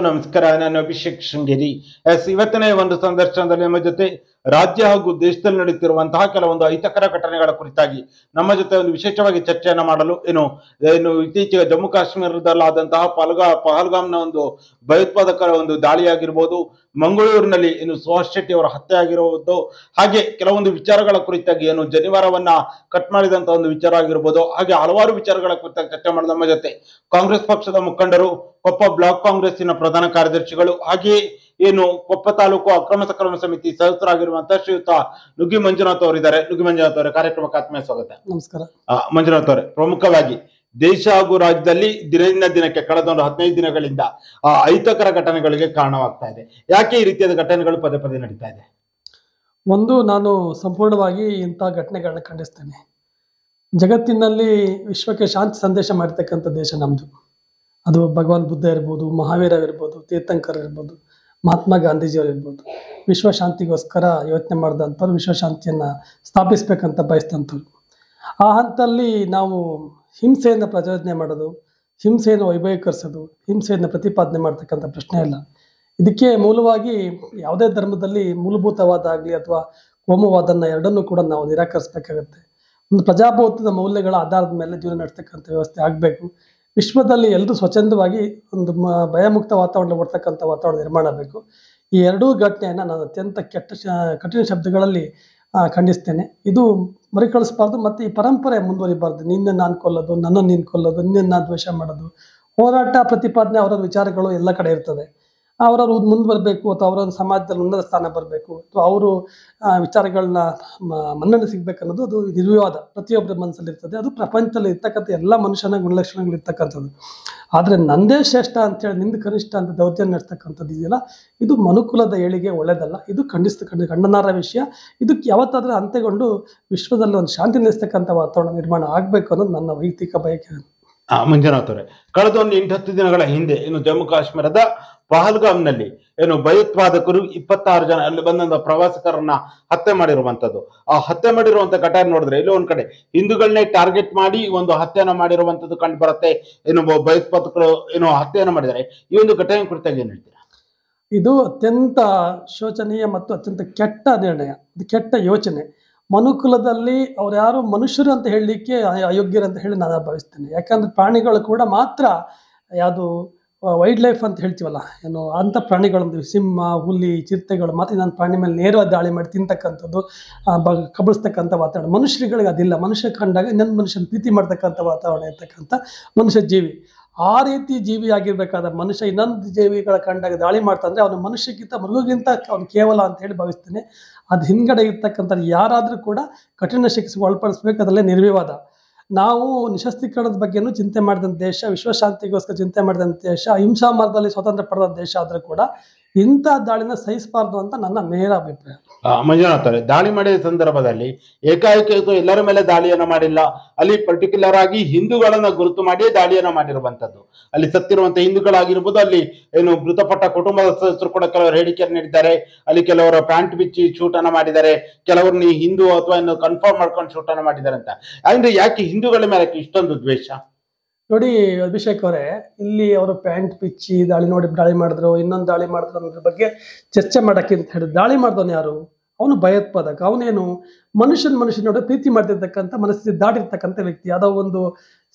ನಮಸ್ಕಾರ. ನಾನು ಅಭಿಷೇಕ್ ಶೃಂಗೇರಿ. ಇವತ್ತಿನ ಒಂದು ಸಂದರ್ಶನದಲ್ಲಿ ನಮ್ಮ ಜೊತೆ ರಾಜ್ಯ ಹಾಗೂ ದೇಶದಲ್ಲಿ ನಡೆಯುತ್ತಿರುವಂತಹ ಕೆಲವೊಂದು ಅಹಿತಕರ ಘಟನೆಗಳ ಕುರಿತಾಗಿ ನಮ್ಮ ಜೊತೆ ಒಂದು ವಿಶೇಷವಾಗಿ ಚರ್ಚೆಯನ್ನು ಮಾಡಲು ಏನು ಇತ್ತೀಚೆಗೆ ಜಮ್ಮು ಕಾಶ್ಮೀರದಲ್ಲಾದಂತಹ ಪಹಲ್ಗಾಮ್ನ ಒಂದು ಭಯೋತ್ಪಾದಕರ ಒಂದು ದಾಳಿಯಾಗಿರ್ಬೋದು, ಮಂಗಳೂರಿನಲ್ಲಿ ಸುಹಾಸ್ ಶೆಟ್ಟಿ ಅವರ ಹತ್ಯೆ ಆಗಿರುವುದು, ಹಾಗೆ ಕೆಲವೊಂದು ವಿಚಾರಗಳ ಕುರಿತಾಗಿ ಜನಿವಾರವನ್ನ ಕಟ್ ಮಾಡಿದಂತಹ ಒಂದು ವಿಚಾರ ಆಗಿರ್ಬೋದು, ಹಾಗೆ ಹಲವಾರು ವಿಚಾರಗಳ ಕುರಿತಾಗಿ ಚರ್ಚೆ ಮಾಡಲು ನಮ್ಮ ಜೊತೆ ಕಾಂಗ್ರೆಸ್ ಪಕ್ಷದ ಮುಖಂಡರು, ಕೊಪ್ಪ ಬ್ಲಾಕ್ ಕಾಂಗ್ರೆಸ್ಸಿನ ಪ್ರಧಾನ ಕಾರ್ಯದರ್ಶಿಗಳು, ಹಾಗೆಯೇ ಕೊಪ್ಪ ತಾಲೂಕು ಅಕ್ರಮ ಸಕ್ರಮ ಸಮಿತಿ ಸದಸ್ಯರಾಗಿರುವಂತಹ ಶ್ರೀಯುತ ನುಗ್ಗಿ ಮಂಜುನಾಥ್ ಅವರಿದ್ದಾರೆ. ನುಗ್ಗಿ ಮಂಜುನಾಥ್ ಅವರೇ, ಕಾರ್ಯಕ್ರಮಕ್ಕೆ ಆತ್ಮೀಯ ಸ್ವಾಗತ. ನಮಸ್ಕಾರ. ಮಂಜುನಾಥ್ ಅವರೇ, ಪ್ರಮುಖವಾಗಿ ದೇಶ ಹಾಗೂ ರಾಜ್ಯದಲ್ಲಿ ದಿನದಿಂದ ದಿನಕ್ಕೆ ಕಳೆದ ಒಂದು 15 ದಿನಗಳಿಂದ ಅಹಿತಕರ ಘಟನೆಗಳಿಗೆ ಕಾರಣವಾಗ್ತಾ ಇದೆ. ಯಾಕೆ ಈ ರೀತಿಯಾದ ಘಟನೆಗಳು ಪದೇ ಪದೇ ನಡೀತಾ ಇದೆ? ಒಂದು, ನಾನು ಸಂಪೂರ್ಣವಾಗಿ ಇಂತಹ ಘಟನೆಗಳನ್ನ ಖಂಡಿಸ್ತೇನೆ. ಜಗತ್ತಿನಲ್ಲಿ ವಿಶ್ವಕ್ಕೆ ಶಾಂತಿ ಸಂದೇಶ ಮಾಡಿರ್ತಕ್ಕಂಥ ದೇಶ ನಮ್ದು. ಅದು ಭಗವಾನ್ ಬುದ್ಧ ಇರ್ಬೋದು, ಮಹಾವೀರ ಇರ್ಬೋದು, ತೀರ್ಥಂಕರ್ ಇರ್ಬೋದು, ಮಹಾತ್ಮ ಗಾಂಧೀಜಿಯವರು ಇರ್ಬೋದು. ವಿಶ್ವಶಾಂತಿಗೋಸ್ಕರ ಯೋಚನೆ ಮಾಡಿದಂಥವ್ರು, ವಿಶ್ವಶಾಂತಿಯನ್ನು ಸ್ಥಾಪಿಸ್ಬೇಕಂತ ಬಯಸಿದಂಥವ್ರು. ಆ ಹಂತಲ್ಲಿ ನಾವು ಹಿಂಸೆಯನ್ನು ಪ್ರಚೋದನೆ ಮಾಡೋದು, ಹಿಂಸೆಯನ್ನು ವೈಭವೀಕರಿಸೋದು, ಹಿಂಸೆಯನ್ನು ಪ್ರತಿಪಾದನೆ ಮಾಡ್ತಕ್ಕಂಥ ಪ್ರಶ್ನೆ ಇಲ್ಲ. ಇದಕ್ಕೆ ಮೂಲವಾಗಿ ಯಾವುದೇ ಧರ್ಮದಲ್ಲಿ ಮೂಲಭೂತವಾದ ಆಗಲಿ ಅಥವಾ ಕೋಮುವಾದನ ಎರಡನ್ನೂ ಕೂಡ ನಾವು ನಿರಾಕರಿಸಬೇಕಾಗತ್ತೆ. ಒಂದು ಪ್ರಜಾಪ್ರಭುತ್ವದ ಮೌಲ್ಯಗಳ ಆಧಾರದ ಮೇಲೆ ಜೀವನ ನಡೆಸ್ತಕ್ಕಂಥ ವ್ಯವಸ್ಥೆ ಆಗಬೇಕು. ವಿಶ್ವದಲ್ಲಿ ಎಲ್ಲರೂ ಸ್ವಚ್ಛಂದವಾಗಿ ಒಂದು ಭಯಮುಕ್ತ ವಾತಾವರಣ ಬರ್ತಕ್ಕಂಥ ವಾತಾವರಣ ನಿರ್ಮಾಣ ಆಗಬೇಕು. ಈ ಎರಡೂ ಘಟನೆಯನ್ನು ನಾನು ಅತ್ಯಂತ ಕಠಿಣ ಶಬ್ದಗಳಲ್ಲಿ ಖಂಡಿಸ್ತೇನೆ. ಇದು ಮರುಕಳಿಸಬಾರ್ದು, ಮತ್ತು ಈ ಪರಂಪರೆ ಮುಂದುವರಿಬಾರ್ದು. ನಿನ್ನ ನಾನು ಕೊಲ್ಲೋದು, ನನ್ನನ್ನು ನೀನು ಕೊಲ್ಲೋದು, ನಿನ್ನ ದ್ವೇಷ ಮಾಡೋದು, ಹೋರಾಟ ಪ್ರತಿಪಾದನೆ ಅವರ ವಿಚಾರಗಳು ಎಲ್ಲ ಕಡೆ ಇರ್ತದೆ. ಅವರವರು ಮುಂದುವರಬೇಕು ಅಥವಾ ಅವರ ಸಮಾಜದಲ್ಲಿ ಉನ್ನತ ಸ್ಥಾನ ಬರಬೇಕು ಅಥವಾ ಅವರು ವಿಚಾರಗಳನ್ನ ಮನ್ನಣೆ ಸಿಗ್ಬೇಕನ್ನೋದು ಅದು ನಿರ್ವಿವಾದ ಪ್ರತಿಯೊಬ್ಬರ ಮನಸ್ಸಲ್ಲಿ ಇರ್ತದೆ. ಅದು ಪ್ರಪಂಚದಲ್ಲಿ ಇರ್ತಕ್ಕಂಥ ಎಲ್ಲ ಮನುಷ್ಯನ ಗುಣಲಕ್ಷಣಗಳು ಇರ್ತಕ್ಕಂಥದ್ದು. ಆದರೆ ನಂದೇ ಶ್ರೇಷ್ಠ ಅಂತೇಳಿ ನಿಂದು ಕನಿಷ್ಠ ಅಂತ ದೌರ್ಜನ್ಯ ನಡೆಸ್ತಕ್ಕಂಥದ್ದು ಇದೆಯಲ್ಲ, ಇದು ಮನುಕುಲದ ಏಳಿಗೆ ಒಳ್ಳೆಯದಲ್ಲ. ಇದು ಖಂಡನಾರ್ಹ ವಿಷಯ. ಇದಕ್ಕೆ ಯಾವತ್ತಾದ್ರೂ ಅಂತ್ಯಗೊಂಡು ವಿಶ್ವದಲ್ಲಿ ಒಂದು ಶಾಂತಿ ನೆಲೆಸ್ತಕ್ಕಂಥ ವಾತಾವರಣ ನಿರ್ಮಾಣ ಆಗಬೇಕು ಅನ್ನೋದು ನನ್ನ ವೈಯಕ್ತಿಕ ಬಯಕೆ. ಮಂಜುನಾಥ್ ಅವರೇ, ಕಳೆದ ಒಂದು 8-10 ದಿನಗಳ ಹಿಂದೆ ಜಮ್ಮು ಕಾಶ್ಮೀರದ ಪಹಲ್ಗಾಮ್ನಲ್ಲಿ ಭಯೋತ್ಪಾದಕರು 26 ಜನ ಅಲ್ಲಿ ಬಂದ ಪ್ರವಾಸಿಗರನ್ನ ಹತ್ಯೆ ಮಾಡಿರುವಂತದ್ದು. ಆ ಹತ್ಯೆ ಮಾಡಿರುವಂತ ಘಟನೆ ನೋಡಿದ್ರೆ ಇಲ್ಲಿ ಒಂದ್ ಕಡೆ ಹಿಂದೂಗಳನ್ನೇ ಟಾರ್ಗೆಟ್ ಮಾಡಿ ಒಂದು ಹತ್ಯೆಯನ್ನು ಮಾಡಿರುವಂತದ್ದು ಕಂಡು ಬರುತ್ತೆ. ಭಯೋತ್ಪಾದಕರು ಹತ್ಯೆಯನ್ನು ಮಾಡಿದ್ದಾರೆ. ಈ ಒಂದು ಘಟನೆ ಕುರಿತಾಗಿ ಏನ್ ಹೇಳ್ತೀರಾ? ಇದು ಅತ್ಯಂತ ಶೋಚನೀಯ ಮತ್ತು ಅತ್ಯಂತ ಕೆಟ್ಟ ನಿರ್ಣಯ, ಇದು ಕೆಟ್ಟ ಯೋಚನೆ. ಮನುಕುಲದಲ್ಲಿ ಅವ್ರು ಯಾರು ಮನುಷ್ಯರು ಅಂತ ಹೇಳಲಿಕ್ಕೆ ಅಯೋಗ್ಯರಂತ ಹೇಳಿ ನಾನು ಭಾವಿಸ್ತೇನೆ. ಯಾಕಂದ್ರೆ ಪ್ರಾಣಿಗಳು ಕೂಡ ಮಾತ್ರ ಯಾವುದು ವೈಲ್ಡ್ ಲೈಫ್ ಅಂತ ಹೇಳ್ತೀವಲ್ಲ, ಅಂಥ ಪ್ರಾಣಿಗಳಂದು ಸಿಂಹ, ಹುಲಿ, ಚಿರತೆಗಳು ಮಾತ್ರ ನನ್ನ ಪ್ರಾಣಿ ಮೇಲೆ ನೇರವಾಗಿ ದಾಳಿ ಮಾಡಿ ತಿಂತಕ್ಕಂಥದ್ದು, ಕಬಳಿಸ್ತಕ್ಕಂಥ ವಾತಾವರಣ. ಮನುಷ್ಯರುಗಳಿಗೆ ಅದಿಲ್ಲ. ಮನುಷ್ಯ ಕಂಡಾಗ ಇನ್ನೊಂದು ಮನುಷ್ಯನ ಪ್ರೀತಿ ಮಾಡ್ತಕ್ಕಂಥ ವಾತಾವರಣ ಇರ್ತಕ್ಕಂಥ ಮನುಷ್ಯ ಜೀವಿ. ಆ ರೀತಿ ಜೀವಿ ಆಗಿರ್ಬೇಕಾದ ಮನುಷ್ಯ ಇನ್ನೊಂದು ಜೀವಿಗಳ ಕಂಡಾಗ ದಾಳಿ ಮಾಡ್ತಂದ್ರೆ ಅವನು ಮನುಷ್ಯಕ್ಕಿಂತ ಮೃಗಕ್ಕಿಂತ ಅವನು ಕೇವಲ ಅಂತ ಹೇಳಿ ಭಾವಿಸ್ತೇನೆ. ಅದು ಹಿಂದ್ಗಡೆ ಇರ್ತಕ್ಕಂಥ ಯಾರಾದರೂ ಕೂಡ ಕಠಿಣ ಶಿಕ್ಷೆಗೆ ಒಳಪಡಿಸ್ಬೇಕು, ಅದರಲ್ಲೇ ನಿರ್ವಿವಾದ. ನಾವು ನಿಶಸ್ತ್ರೀಕರಣದ ಬಗ್ಗೆನೂ ಚಿಂತೆ ಮಾಡಿದಂಥ ದೇಶ, ವಿಶ್ವಶಾಂತಿಗೋಸ್ಕರ ಚಿಂತೆ ಮಾಡಿದಂಥ ದೇಶ, ಅಹಿಂಸಾ ಮಾರ್ಗದಲ್ಲಿ ಸ್ವತಂತ್ರ ಪಡೆದ ದೇಶ ಆದರೂ ಕೂಡ ಇಂಥ ದಾಳಿನ ಸಹಿಸಬಾರ್ದು ಅಂತ ನನ್ನ ನೇರ ಅಭಿಪ್ರಾಯ. ಮಂಜುನಾಥ್ ಅವರೇ, ದಾಳಿ ಮಾಡಿದ ಸಂದರ್ಭದಲ್ಲಿ ಏಕಾಏಕಿ ಎಲ್ಲರ ಮೇಲೆ ದಾಳಿಯನ್ನ ಮಾಡಿಲ್ಲ. ಅಲ್ಲಿ ಪರ್ಟಿಕ್ಯುಲರ್ ಆಗಿ ಹಿಂದೂಗಳನ್ನ ಗುರುತು ಮಾಡಿ ದಾಳಿಯನ್ನ ಮಾಡಿರುವಂತದ್ದು. ಅಲ್ಲಿ ಸತ್ತಿರುವಂತಹ ಹಿಂದೂಗಳಾಗಿರ್ಬೋದು, ಅಲ್ಲಿ ಮೃತಪಟ್ಟ ಕುಟುಂಬದ ಸದಸ್ಯರು ಕೂಡ ಕೆಲವರು ಹೇಳಿಕೆಯನ್ನು ನೀಡಿದ್ದಾರೆ. ಅಲ್ಲಿ ಕೆಲವರು ಪ್ಯಾಂಟ್ ಬಿಚ್ಚಿ ಶೂಟ್ ಅನ್ನ ಮಾಡಿದ್ದಾರೆ, ಕೆಲವರು ಹಿಂದೂ ಅಥವಾ ಕನ್ಫರ್ಮ್ ಮಾಡ್ಕೊಂಡು ಶೂಟ್ ಅನ್ನ ಮಾಡಿದ್ದಾರೆ ಅಂತ. ಅಂದ್ರೆ ಯಾಕೆ ಹಿಂದೂಗಳ ಮೇಲೆ ಇಷ್ಟೊಂದು ದ್ವೇಷ? ನೋಡಿ ಅಭಿಷೇಕ್ ಅವರೇ, ಇಲ್ಲಿ ಅವರು ಪ್ಯಾಂಟ್ ಪಿಚ್ಚಿ ದಾಳಿ ಮಾಡಿದ್ರು, ಇನ್ನೊಂದು ದಾಳಿ ಮಾಡಿದ್ರು ಅನ್ನೋದ್ರ ಬಗ್ಗೆ ಚರ್ಚೆ ಮಾಡಕ್ಕೆ ಅಂತ ಹೇಳಿ ದಾಳಿ ಮಾಡಿದವನು ಯಾರು? ಅವನು ಭಯೋತ್ಪಾದಕ. ಅವನೇನು ಮನುಷ್ಯನೋಡ ಪ್ರೀತಿ ಮಾಡ್ತಿರ್ತಕ್ಕಂಥ ಮನಸ್ಥಿತಿ ದಾಟಿರ್ತಕ್ಕಂಥ ವ್ಯಕ್ತಿ. ಯಾವುದೋ ಒಂದು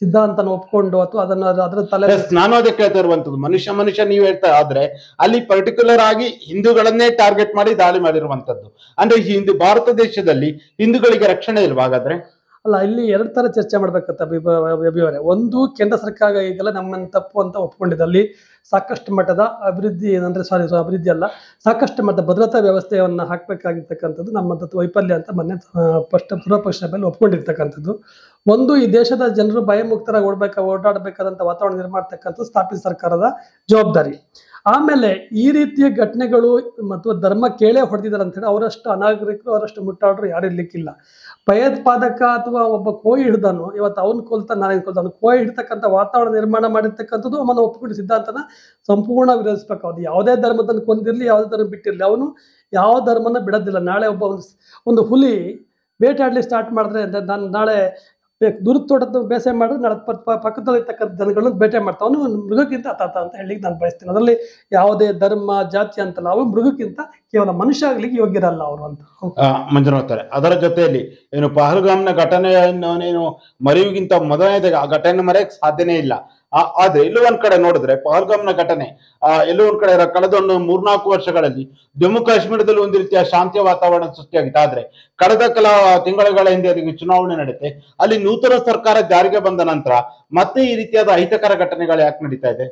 ಸಿದ್ಧಾಂತನ ಒಪ್ಕೊಂಡು ಅಥವಾ ಅದರ ತಲೆ ನಾನು ಅದೇ ಕೇಳ್ತಾ ಇರುವಂತದ್ದು. ಮನುಷ್ಯ ನೀವು ಹೇಳ್ತಾ ಆದ್ರೆ ಅಲ್ಲಿ ಪರ್ಟಿಕ್ಯುಲರ್ ಆಗಿ ಹಿಂದೂಗಳನ್ನೇ ಟಾರ್ಗೆಟ್ ಮಾಡಿ ದಾಳಿ ಮಾಡಿರುವಂತದ್ದು. ಅಂದ್ರೆ ಭಾರತ ದೇಶದಲ್ಲಿ ಹಿಂದೂಗಳಿಗೆ ರಕ್ಷಣೆ ಇಲ್ವಾ ಹಾಗಾದ್ರೆ? ಅಲ್ಲ, ಇಲ್ಲಿ ಎರಡು ತರ ಚರ್ಚೆ ಮಾಡ್ಬೇಕಂತ ಅಭಿವರೇ. ಒಂದು, ಕೇಂದ್ರ ಸರ್ಕಾರ ಈಗೆಲ್ಲ ನಮ್ಮನ್ನು ತಪ್ಪು ಅಂತ ಒಪ್ಕೊಂಡಿದೆ. ಅಲ್ಲಿ ಸಾಕಷ್ಟು ಮಟ್ಟದ ಅಭಿವೃದ್ಧಿ ಅಭಿವೃದ್ಧಿ ಅಲ್ಲ, ಸಾಕಷ್ಟು ಮಟ್ಟದ ಭದ್ರತಾ ವ್ಯವಸ್ಥೆಯನ್ನು ಹಾಕಬೇಕಾಗಿರ್ತಕ್ಕಂಥದ್ದು ನಮ್ಮಂಥ ವೈಫಲ್ಯ ಅಂತ ಮೊನ್ನೆ ಪೂರ್ವಪಕ್ಷ ಮೇಲೆ ಒಪ್ಕೊಂಡಿರ್ತಕ್ಕಂಥದ್ದು. ಒಂದು, ಈ ದೇಶದ ಜನರು ಭಯಮುಕ್ತರಾಗಿ ಓಡಾಡಬೇಕಾದಂಥ ವಾತಾವರಣ ನಿರ್ಮಾಣ ಮಾಡ್ತಕ್ಕಂಥದ್ದು ಸ್ಥಾಪಿತ ಸರ್ಕಾರದ ಜವಾಬ್ದಾರಿ. ಆಮೇಲೆ ಈ ರೀತಿಯ ಘಟನೆಗಳು ಮತ್ತು ಧರ್ಮ ಕೇಳೇ ಹೊಡೆದಿದ್ದಾರೆ ಅಂತ ಹೇಳಿ ಅವರಷ್ಟು ಅನಾಗರಿಕರು, ಅವರಷ್ಟು ಮುಟ್ಟಾಡರು ಯಾರು ಇರ್ಲಿಕ್ಕಿಲ್ಲ. ಭಯೋತ್ಪಾದಕ ಅಥವಾ ಒಬ್ಬ ಕೋಯಿ ಹಿಡ್ದನು, ಇವತ್ತು ಅವನು ಕೊಲ್ತಾನೆ, ನಾನೇನು ಕೊಲ್ತಾನು, ಕೋಯಿ ಹಿಡ್ತಕ್ಕಂಥ ವಾತಾವರಣ ನಿರ್ಮಾಣ ಮಾಡಿರ್ತಕ್ಕಂಥದ್ದು ಅವನ ಒಪ್ಪಿಕೊಂಡು ಸಿದ್ಧಾಂತನ ಸಂಪೂರ್ಣ ವಿರೋಧಿಸ್ಬೇಕು. ಅದು ಯಾವುದೇ ಧರ್ಮದನ್ನು ಕೊಂದಿರಲಿ, ಯಾವುದೇ ಧರ್ಮ ಬಿಟ್ಟಿರಲಿ, ಅವನು ಯಾವ ಧರ್ಮನ ಬಿಡೋದಿಲ್ಲ. ನಾಳೆ ಒಂದು ಹುಲಿ ಬೇಟೆಯಾಡಲಿ ಸ್ಟಾರ್ಟ್ ಮಾಡಿದ್ರೆ, ನಾನು ನಾಳೆ ದೂರದ ತೋಟದ ಬೇಸಾಯ ಮಾಡಿದ್ರೆ ನಾಳೆ ಪಕ್ಕದಲ್ಲಿರ್ತಕ್ಕಂಥ ಜನಗಳನ್ನ ಬೇಟೆ ಮಾಡ್ತಾವನು ಮೃಗಕ್ಕಿಂತ ಅತಾತ ಅಂತ ಹೇಳಿ ನಾನು ಬಯಸ್ತೀನಿ. ಅದರಲ್ಲಿ ಯಾವುದೇ ಧರ್ಮ ಜಾತಿ ಅಂತಲ್ಲ, ಅವು ಮೃಗಕ್ಕಿಂತ ಕೇವಲ ಮನುಷ್ಯ ಆಗ್ಲಿಕ್ಕೆ ಯೋಗ್ಯರಲ್ಲ ಅವರು ಅಂತ. ಮಂಜುನಾಥ್ ಅವರೇ, ಅದರ ಜೊತೆಯಲ್ಲಿ ಏನು ಪಹಲ್ಗಾಮ್ನ ಘಟನೆಯನ್ನು ನೀನು ಮರೆಯುವುಗಿಂತ ಮೊದಲನೇದಾಗಿ ಆ ಘಟನೆ ಮರೆಯಕ್ಕೆ ಸಾಧ್ಯನೇ ಇಲ್ಲ. ಆದ್ರೆ ಎಲ್ಲೋ ಒಂದ್ ಕಡೆ ನೋಡಿದ್ರೆ ಪಹಲ್ಗಾಮ್ನ ಘಟನೆ ಎಲ್ಲೋ ಒಂದ್ ಕಡೆ ಕಳೆದ ಒಂದು 3-4 ವರ್ಷಗಳಲ್ಲಿ ಜಮ್ಮು ಕಾಶ್ಮೀರದಲ್ಲಿ ಒಂದು ರೀತಿಯ ಶಾಂತಿಯ ವಾತಾವರಣ ಸೃಷ್ಟಿಯಾಗಿತ್ತು. ಆದ್ರೆ ಕಳೆದ ಕೆಲ ತಿಂಗಳುಗಳ ಹಿಂದೆ ಅದಕ್ಕೆ ಚುನಾವಣೆ ನಡೆಯುತ್ತೆ, ಅಲ್ಲಿ ನೂತನ ಸರ್ಕಾರ ಜಾರಿಗೆ ಬಂದ ನಂತರ ಮತ್ತೆ ಈ ರೀತಿಯಾದ ಅಹಿತಕರ ಘಟನೆಗಳು ಯಾಕೆ ನಡೀತಾ ಇದೆ?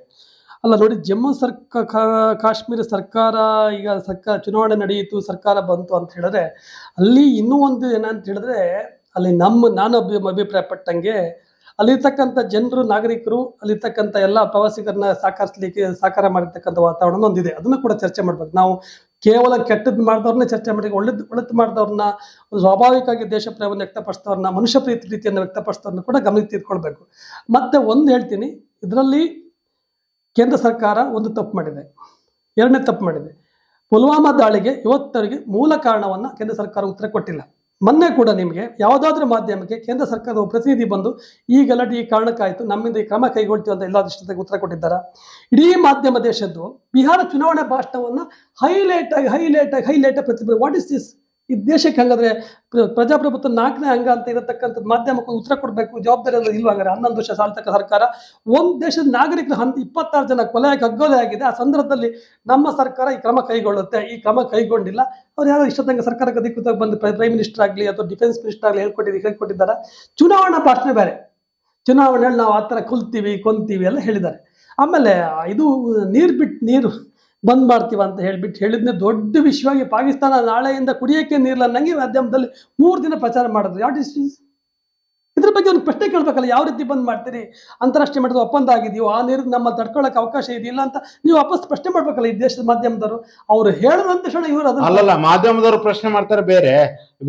ಅಲ್ಲ ನೋಡಿ, ಜಮ್ಮು ಕಾಶ್ಮೀರ ಸರ್ಕಾರ ಈಗ ಚುನಾವಣೆ ನಡೆಯಿತು, ಸರ್ಕಾರ ಬಂತು ಅಂತ ಹೇಳಿದ್ರೆ ಅಲ್ಲಿ ಇನ್ನೂ ಒಂದು ಏನಂತ ಹೇಳಿದ್ರೆ, ಅಲ್ಲಿ ನಾನು ಅಭಿಪ್ರಾಯ ಪಟ್ಟಂಗೆ ಅಲ್ಲಿರ್ತಕ್ಕಂಥ ಜನರು, ನಾಗರಿಕರು, ಅಲ್ಲಿರ್ತಕ್ಕಂಥ ಎಲ್ಲ ಪ್ರವಾಸಿಗರನ್ನ ಸಾಕಾರ ಮಾಡಿರ್ತಕ್ಕಂಥ ವಾತಾವರಣ ಒಂದಿದೆ. ಅದನ್ನು ಕೂಡ ಚರ್ಚೆ ಮಾಡ್ಬೇಕು. ನಾವು ಕೇವಲ ಕೆಟ್ಟದ್ದು ಮಾಡಿದವ್ರನ್ನೇ ಚರ್ಚೆ ಮಾಡಿ, ಒಳ್ಳೇದು ಮಾಡಿದವ್ರನ್ನ, ಸ್ವಾಭಾವಿಕವಾಗಿ ದೇಶ ಪ್ರೇಮವನ್ನು ವ್ಯಕ್ತಪಡಿಸಿದವ್ರನ್ನ, ಮನುಷ್ಯ ಪ್ರೀತಿಯನ್ನು ವ್ಯಕ್ತಪಡಿಸಿದವ್ರನ್ನ ಕೂಡ ಗಮನಕ್ಕೆ ತೆಗೆದುಕೊಳ್ಬೇಕು. ಮತ್ತೆ ಒಂದು ಹೇಳ್ತೀನಿ, ಇದರಲ್ಲಿ ಕೇಂದ್ರ ಸರ್ಕಾರ ಒಂದು ತಪ್ಪು ಮಾಡಿದೆ, ಎರಡನೇ ತಪ್ಪು ಮಾಡಿದೆ. ಪುಲ್ವಾಮಾ ದಾಳಿಗೆ ಇವತ್ತವರೆಗೆ ಮೂಲ ಕಾರಣವನ್ನ ಕೇಂದ್ರ ಸರ್ಕಾರ ಉತ್ತರ ಕೊಟ್ಟಿಲ್ಲ. ಮೊನ್ನೆ ಕೂಡ ನಿಮಗೆ ಯಾವುದಾದ್ರೂ ಮಾಧ್ಯಮಕ್ಕೆ ಕೇಂದ್ರ ಸರ್ಕಾರದ ಪ್ರತಿನಿಧಿ ಬಂದು ಈ ಗಲಾಟೆ ಈ ಕಾರಣಕ್ಕಾಯ್ತು, ನಮ್ಮಿಂದ ಈ ಕ್ರಮ ಕೈಗೊಳ್ತೀವಿ ಅಂತ ಎಲ್ಲ ದೃಷ್ಟಿಗೆ ಉತ್ತರ ಕೊಟ್ಟಿದ್ದಾರೆ. ಇಡೀ ಮಾಧ್ಯಮ ದೇಶದ್ದು ಬಿಹಾರ ಚುನಾವಣಾ ಭಾಷಣವನ್ನ ಹೈಲೈಟ್ ಆಗಿ ಪ್ರತಿಭಟನೆ. What is this? ಈ ದೇಶಕ್ಕೆ ಹಂಗಾದ್ರೆ ಪ್ರಜಾಪ್ರಭುತ್ವ 4ನೇ ಅಂಗ ಅಂತ ಇರತಕ್ಕಂಥದ್ದು ಮಾಧ್ಯಮಕ್ಕೆ ಉತ್ತರ ಕೊಡಬೇಕು, ಜವಾಬ್ದಾರಿ ಎಲ್ಲ ಇಲ್ವಾ? ಹಂಗಾರೆ 11 ವರ್ಷ ಸಾಲ್ತಕ್ಕ ಸರ್ಕಾರ ಒಂದು ದೇಶದ ನಾಗರಿಕರ 26 ಜನ ಕಗ್ಗೊಲೆ ಆಗಿದೆ. ಆ ಸಂದರ್ಭದಲ್ಲಿ ನಮ್ಮ ಸರ್ಕಾರ ಈ ಕ್ರಮ ಕೈಗೊಳ್ಳುತ್ತೆ, ಈ ಕ್ರಮ ಕೈಗೊಂಡಿಲ್ಲ. ಅವ್ರು ಯಾರೋ ಇಷ್ಟೊತ್ತಂಗ ಸರ್ಕಾರಕ್ಕೆ ಅಧಿಕೃತವಾಗಿ ಬಂದು ಪ್ರೈಮ್ ಮಿನಿಸ್ಟರ್ ಆಗಲಿ ಅಥವಾ ಡಿಫೆನ್ಸ್ ಮಿನಿಸ್ಟರ್ ಆಗಲಿ ಹೇಳ್ಕೊಟ್ಟಿದ್ದಾರೆ. ಚುನಾವಣಾ ಭಾಷಣ ಬೇರೆ, ಚುನಾವಣೆಯಲ್ಲಿ ನಾವು ಆ ಥರ ಕೊಂತೀವಿ ಎಲ್ಲ ಹೇಳಿದ್ದಾರೆ. ಆಮೇಲೆ ಇದು ನೀರು ಬಂದ್ ಮಾಡ್ತೀವ ಅಂತ ಹೇಳಿದ್ನೆ ದೊಡ್ಡ ವಿಷಯವಾಗಿ ಪಾಕಿಸ್ತಾನ ನಾಳೆಯಿಂದ ಕುಡಿಯೋಕೆ ನೀರಿಲ್ಲ ನಂಗೆ ಮಾಧ್ಯಮದಲ್ಲಿ 3 ದಿನ ಪ್ರಚಾರ ಮಾಡಿದ್ರು. ಯಾಟ್ ಇಸ್ ಇದ್ರ ಬಗ್ಗೆ ಒಂದು ಪ್ರಶ್ನೆ ಕೇಳಬೇಕಲ್ಲ, ಯಾವ ರೀತಿ ಬಂದ್ ಮಾಡ್ತೀರಿ? ಅಂತಾರಾಷ್ಟ್ರೀಯ ಮಟ್ಟದ ಒಪ್ಪಂದ ಆಗಿದೆಯೋ, ಆ ನೀರು ನಮ್ಮ ತಡ್ಕೊಳ್ಳೋಕೆ ಅವಕಾಶ ಇದೆಯಿಲ್ಲ ಅಂತ ನೀವು ವಾಪಸ್ ಪ್ರಶ್ನೆ ಮಾಡ್ಬೇಕಲ್ಲ. ಈ ದೇಶದ ಮಾಧ್ಯಮದವರು ಅವ್ರು ಹೇಳಿದಂತ ತಕ್ಷಣ ಇವರು ಅಲ್ಲಲ್ಲ, ಮಾಧ್ಯಮದವರು ಪ್ರಶ್ನೆ ಮಾಡ್ತಾರೆ ಬೇರೆ,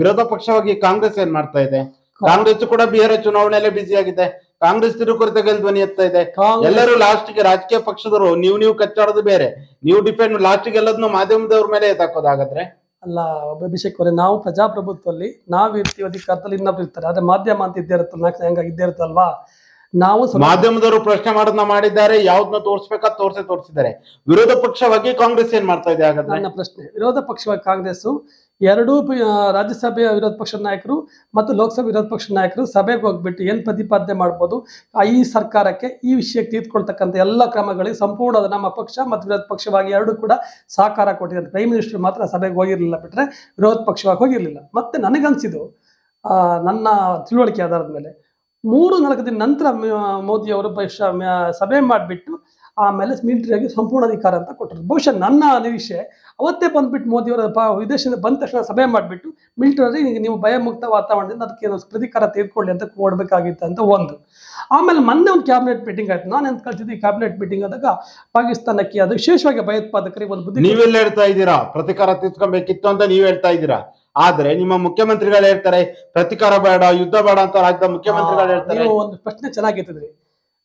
ವಿರೋಧ ಪಕ್ಷವಾಗಿ ಕಾಂಗ್ರೆಸ್ ಏನ್ ಮಾಡ್ತಾ ಇದೆ? ಕಾಂಗ್ರೆಸ್ ಕೂಡ ಬಿಹಾರ ಚುನಾವಣೆಯಲ್ಲೇ ಬಿಸಿ ಆಗಿದೆ. ಕಾಂಗ್ರೆಸ್ ತಿರುಕುರಿತದಲ್ಲಿ ಧ್ವನಿ ಎತ್ತಾ ಇದೆ. ಎಲ್ಲರೂ ಲಾಸ್ಟ್ ಗೆ ರಾಜಕೀಯ ಪಕ್ಷದವರು ನೀವು ಕಚ್ಚಾಡೋದು ಬೇರೆ, ನೀವು ಡಿಪೆಂಡ್ ಲಾಸ್ಟ್ ಗೆ ಎಲ್ಲದನ್ನು ಮಾಧ್ಯಮದವ್ರ ಮೇಲೆ ಎತ್ತಾಕೋದಾಗದ್ರೆ ಅಲ್ಲ. ಅಭಿಷೇಕ್ ಅವರೇ, ನಾವು ಪ್ರಜಾಪ್ರಭುತ್ವದಲ್ಲಿ ನಾವಿರ್ತೀವಿ, ಅಧಿಕಾರದಲ್ಲಿ ಇನ್ನೊಬ್ರು ಇರ್ತಾರೆ. ಆದ್ರೆ ಮಾಧ್ಯಮ ಅಂತ ಇದ್ದೇ ಇರುತ್ತಲ್ಲ, ಹೆಂಗಾಗಿ ಇದ್ದೇ ಇರುತ್ತಲ್ವಾ? ನಾವು ಮಾಧ್ಯಮದವರು ಪ್ರಶ್ನೆ ಮಾಡೋದನ್ನ ಮಾಡಿದ್ದಾರೆ, ಯಾವ್ದನ್ನ ತೋರಿಸ್ಬೇಕಾ ತೋರಿಸಿದ್ದಾರೆ. ವಿರೋಧ ಪಕ್ಷವಾಗಿ ಕಾಂಗ್ರೆಸ್ ಏನ್ ಮಾಡ್ತಾ ಇದೆ ಹಾಗಾದ್ರೆ? ನನ್ನ ಪ್ರಶ್ನೆ, ವಿರೋಧ ಪಕ್ಷವಾಗಿ ಕಾಂಗ್ರೆಸ್ ಎರಡೂ ರಾಜ್ಯಸಭೆಯ ವಿರೋಧ ಪಕ್ಷದ ನಾಯಕರು ಮತ್ತು ಲೋಕಸಭೆ ವಿರೋಧ ಪಕ್ಷದ ನಾಯಕರು ಸಭೆಗೆ ಹೋಗ್ಬಿಟ್ಟು ಏನ್ ಪ್ರತಿಪಾದನೆ ಮಾಡ್ಬೋದು, ಈ ಸರ್ಕಾರಕ್ಕೆ ಈ ವಿಷಯಕ್ಕೆ ತೆಗೆದುಕೊಳ್ತಕ್ಕಂಥ ಎಲ್ಲ ಕ್ರಮಗಳಿಗೆ ಸಂಪೂರ್ಣ ನಮ್ಮ ಪಕ್ಷ ಮತ್ತು ವಿರೋಧ ಪಕ್ಷವಾಗಿ ಎರಡೂ ಕೂಡ ಸಹಕಾರ ಕೊಟ್ಟಿದ್ದಾರೆ. ಪ್ರೈಮ್ ಮಿನಿಸ್ಟರ್ ಮಾತ್ರ ಸಭೆಗೆ ಹೋಗಿರ್ಲಿಲ್ಲ, ಬಿಟ್ರೆ ವಿರೋಧ ಪಕ್ಷವಾಗಿ ಹೋಗಿರ್ಲಿಲ್ಲ. ಮತ್ತೆ ನನಗನ್ಸಿದ್ದು, ನನ್ನ ತಿಳುವಳಿಕೆ ಆಧಾರದ ಮೇಲೆ 3-4 ದಿನ ನಂತರ ಮೋದಿಯವರು ಸಭೆ ಮಾಡಿಬಿಟ್ಟು ಆಮೇಲೆ ಮಿಲಿಟರಿಯಾಗಿ ಸಂಪೂರ್ಣ ಅಧಿಕಾರ ಅಂತ ಕೊಟ್ಟರು. ಬಹುಶಃ ನನ್ನ ನಿರೀಕ್ಷೆ ಅವತ್ತೇ ಬಂದ್ಬಿಟ್ಟು ಮೋದಿಯವರ ವಿದೇಶದಿಂದ ಬಂದ ತಕ್ಷಣ ಸಭೆ ಮಾಡಿಬಿಟ್ಟು ಮಿಲಿಟರಿ ನೀವು ಭಯಮುಕ್ತ ವಾತಾವರಣದಿಂದ ಅದಕ್ಕೆ ಪ್ರತಿಕಾರ ತೆಗೆದುಕೊಳ್ಳಿ ಅಂತ ಕೊಡಬೇಕಾಗಿತ್ತು ಅಂತ ಒಂದು. ಆಮೇಲೆ ಮೊನ್ನೆ ಒಂದು ಕ್ಯಾಬಿನೆಟ್ ಮೀಟಿಂಗ್ ಆಯ್ತು. ನಾನು ಎಂತ ಕಳ್ಸಿದ್ದೆ, ಈ ಕ್ಯಾಬಿನೆಟ್ ಮೀಟಿಂಗ್ ಆದಾಗ ಪಾಕಿಸ್ತಾನಕ್ಕೆ ಅದು ವಿಶೇಷವಾಗಿ ಭಯೋತ್ಪಾದಕರಿಗೆ ಒಂದು ಬುದ್ಧಿ. ನೀವೆಲ್ಲ ಹೇಳ್ತಾ ಇದ್ದೀರಾ ಪ್ರತಿಕಾರ ತೆಗೆದುಕೊಬೇಕಿತ್ತು ಅಂತ ನೀವು ಹೇಳ್ತಾ ಇದ್ದೀರಾ, ಆದ್ರೆ ನಿಮ್ಮ ಮುಖ್ಯಮಂತ್ರಿಗಳು ಹೇಳ್ತಾರೆ ಪ್ರತಿಕಾರ ಬೇಡ, ಯುದ್ಧ ಬೇಡ ಅಂತ ರಾಜ್ಯದ ಮುಖ್ಯಮಂತ್ರಿಗಳು ಹೇಳ್ತಾರೆ. ಒಂದು ಪ್ರಶ್ನೆ ಚೆನ್ನಾಗಿರ್ತದ್ರಿ,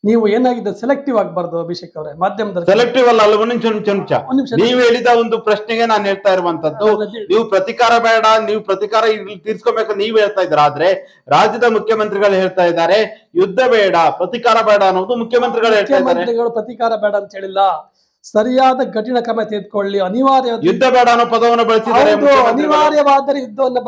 ನೀವು ಏನಾಗಿದೆ ಸೆಲೆಕ್ಟಿವ್ ಆಗಬಾರ್ದು ಅಭಿಷೇಕ್ ಅವರೇ. ಮಾಧ್ಯಮದಲ್ಲಿ ಸೆಲೆಕ್ಟಿವ್ ಅಲ್ಲ, ನಿಮಿಷ ನೀವು ಹೇಳಿದ ಒಂದು ಪ್ರಶ್ನೆಗೆ ನಾನು ಹೇಳ್ತಾ ಇರುವಂತದ್ದು, ನೀವು ಪ್ರತಿಕಾರ ಬೇಡ, ನೀವು ಪ್ರತಿಕಾರ ತೀರ್ಸ್ಕೊಬೇಕು ನೀವು ಹೇಳ್ತಾ ಇದ್ದೀರಾ. ಆದ್ರೆ ರಾಜ್ಯದ ಮುಖ್ಯಮಂತ್ರಿಗಳು ಹೇಳ್ತಾ ಇದ್ದಾರೆ ಯುದ್ಧ ಬೇಡ, ಪ್ರತಿಕಾರ ಬೇಡ ಅನ್ನೋದು ಮುಖ್ಯಮಂತ್ರಿಗಳು ಹೇಳ್ತಾ ಇದ್ದಾರೆ. ಪ್ರತಿಕಾರ ಬೇಡ ಅಂತ ಹೇಳಿಲ್ಲ, ಸರಿಯಾದ ಕಠಿಣ ಕ್ರಮ ತೆಗೆದುಕೊಳ್ಳಿ, ಅನಿವಾರ್ಯ ಯುದ್ಧ ಬೇಡ ಅನ್ನೋ ಪದವನ್ನು ಬಳಸಿದ್ದಾರೆ. ಅನಿವಾರ್ಯವಾದರೆ ಯುದ್ಧವನ್ನು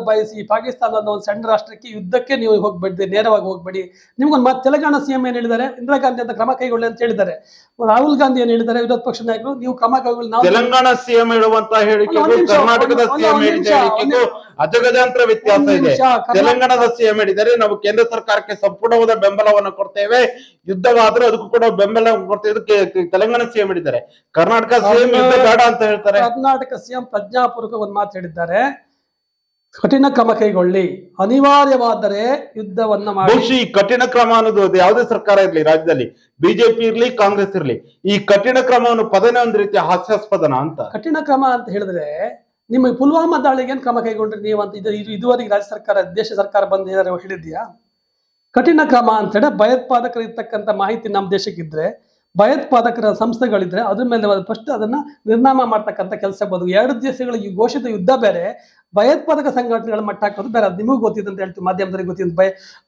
ಬಯಸಿ. ಪಾಕಿಸ್ತಾನ ಅನ್ನೋ ಒಂದು ಸಣ್ಣ ರಾಷ್ಟ್ರಕ್ಕೆ ಯುದ್ಧಕ್ಕೆ ನೀವು ಹೋಗ್ಬೇಡಿ, ನೇರವಾಗಿ ಹೋಗ್ಬೇಡಿ. ನಿಮ್ಗೊಂದು ತೆಲಂಗಾಣ ಸಿಎಂ ಏನ್ ಹೇಳಿದ್ದಾರೆ, ಇಂದಿರಾ ಗಾಂಧಿ ಅಂತ ಕ್ರಮ ಕೈಗೊಳ್ಳಿ ಅಂತ ಹೇಳಿದ್ದಾರೆ. ರಾಹುಲ್ ಗಾಂಧಿ ಏನ್ ಹೇಳಿದ್ದಾರೆ, ವಿರೋಧ ಪಕ್ಷ ನಾಯಕರು ನೀವು ಕ್ರಮ ಕೈಗೊಳ್ಳಿ. ತೆಲಂಗಾಣ ಸಿಎಂ ಹೇಳುವಂತ ಹೇಳಿಕೆಗೂ ಕರ್ನಾಟಕದ ಸಿಎಂ ಹೇಳಿಕೆಗೂ ಅಜಗಜಾಂತರ ವ್ಯತ್ಯಾಸ ಇದೆ. ತೆಲಂಗಾಣದ ಸಿಎಂ ಹೇಳಿದ್ದಾರೆ ನಾವು ಕೇಂದ್ರ ಸರ್ಕಾರಕ್ಕೆ ಸಂಪೂರ್ಣವಾದ ಬೆಂಬಲವನ್ನು ಕೊಡ್ತೇವೆ, ಯುದ್ಧವಾದ್ರೂ ಅದಕ್ಕೂ ಕೂಡ ಬೆಂಬಲ ಕೊಡ್ತೇವೆ. ತೆಲಂಗಾಣ ಸಿಎಂ ಹೇಳಿದ್ದಾರೆ. ಕರ್ನಾಟಕ ಸಿಎಂ ಯುದ್ಧ ಬೇಡ ಅಂತ ಹೇಳ್ತಾರೆ. ಕರ್ನಾಟಕ ಸಿಎಂ ಪ್ರಜ್ಞಾಪೂರ್ವಕ ಒಂದು ಮಾತು ಹೇಳಿದ್ದಾರೆ, ಕಠಿಣ ಕ್ರಮ ಕೈಗೊಳ್ಳಿ, ಅನಿವಾರ್ಯವಾದರೆ ಯುದ್ಧವನ್ನ ಮಾಡಿ. ಈ ಕಠಿಣ ಕ್ರಮ ಅನ್ನೋದು ಯಾವುದೇ ಸರ್ಕಾರ ಇರ್ಲಿ, ರಾಜ್ಯದಲ್ಲಿ ಬಿಜೆಪಿ ಇರ್ಲಿ ಕಾಂಗ್ರೆಸ್ ಇರ್ಲಿ, ಈ ಕಠಿಣ ಕ್ರಮವನ್ನು ಪದನೇ ಒಂದು ರೀತಿಯ ಹಾಸ್ಯಾಸ್ಪದನ ಅಂತ. ಕಠಿಣ ಕ್ರಮ ಅಂತ ಹೇಳಿದ್ರೆ ನಿಮ್ಮ ಪುಲ್ವಾಮಾ ದಾಳಿಗೆ ಏನ್ ಕ್ರಮ ಕೈಗೊಂಡ್ರಿ ನೀವು ಅಂತ ಇದುವರೆಗೆ ರಾಜ್ಯ ಸರ್ಕಾರ, ದೇಶ ಸರ್ಕಾರ ಬಂದು ಏನಾದ್ರು ಹೇಳಿದ್ಯಾ? ಕಠಿಣ ಕ್ರಮ ಅಂತ ಹೇಳಿ ಭಯೋತ್ಪಾದಕರು ಇರ್ತಕ್ಕಂಥ ಮಾಹಿತಿ ನಮ್ಮ ದೇಶಕ್ಕಿದ್ರೆ ಭಯೋತ್ಪಾದಕರ ಸಂಸ್ಥೆಗಳಿದ್ರೆ ಅದ್ರ ಮೇಲೆ ಫಸ್ಟ್ ಅದನ್ನ ನಿರ್ನಾಮ ಮಾಡ್ತಕ್ಕಂಥ ಕೆಲಸ ಬೋದು. ಎರಡು ದೇಶಗಳಿಗೆ ಘೋಷಿತ ಯುದ್ಧ ಬೇರೆ, ಭಯೋತ್ಪಾದಕ ಸಂಘಟನೆಗಳ ಮಟ್ಟ ಹಾಕೋದು ಬೇರೆ. ಅದು ನಿಮಗೂ ಗೊತ್ತಿದೆ ಅಂತ ಹೇಳ್ತೀವಿ, ಮಾಧ್ಯಮದಲ್ಲಿ ಗೊತ್ತಿದೆ.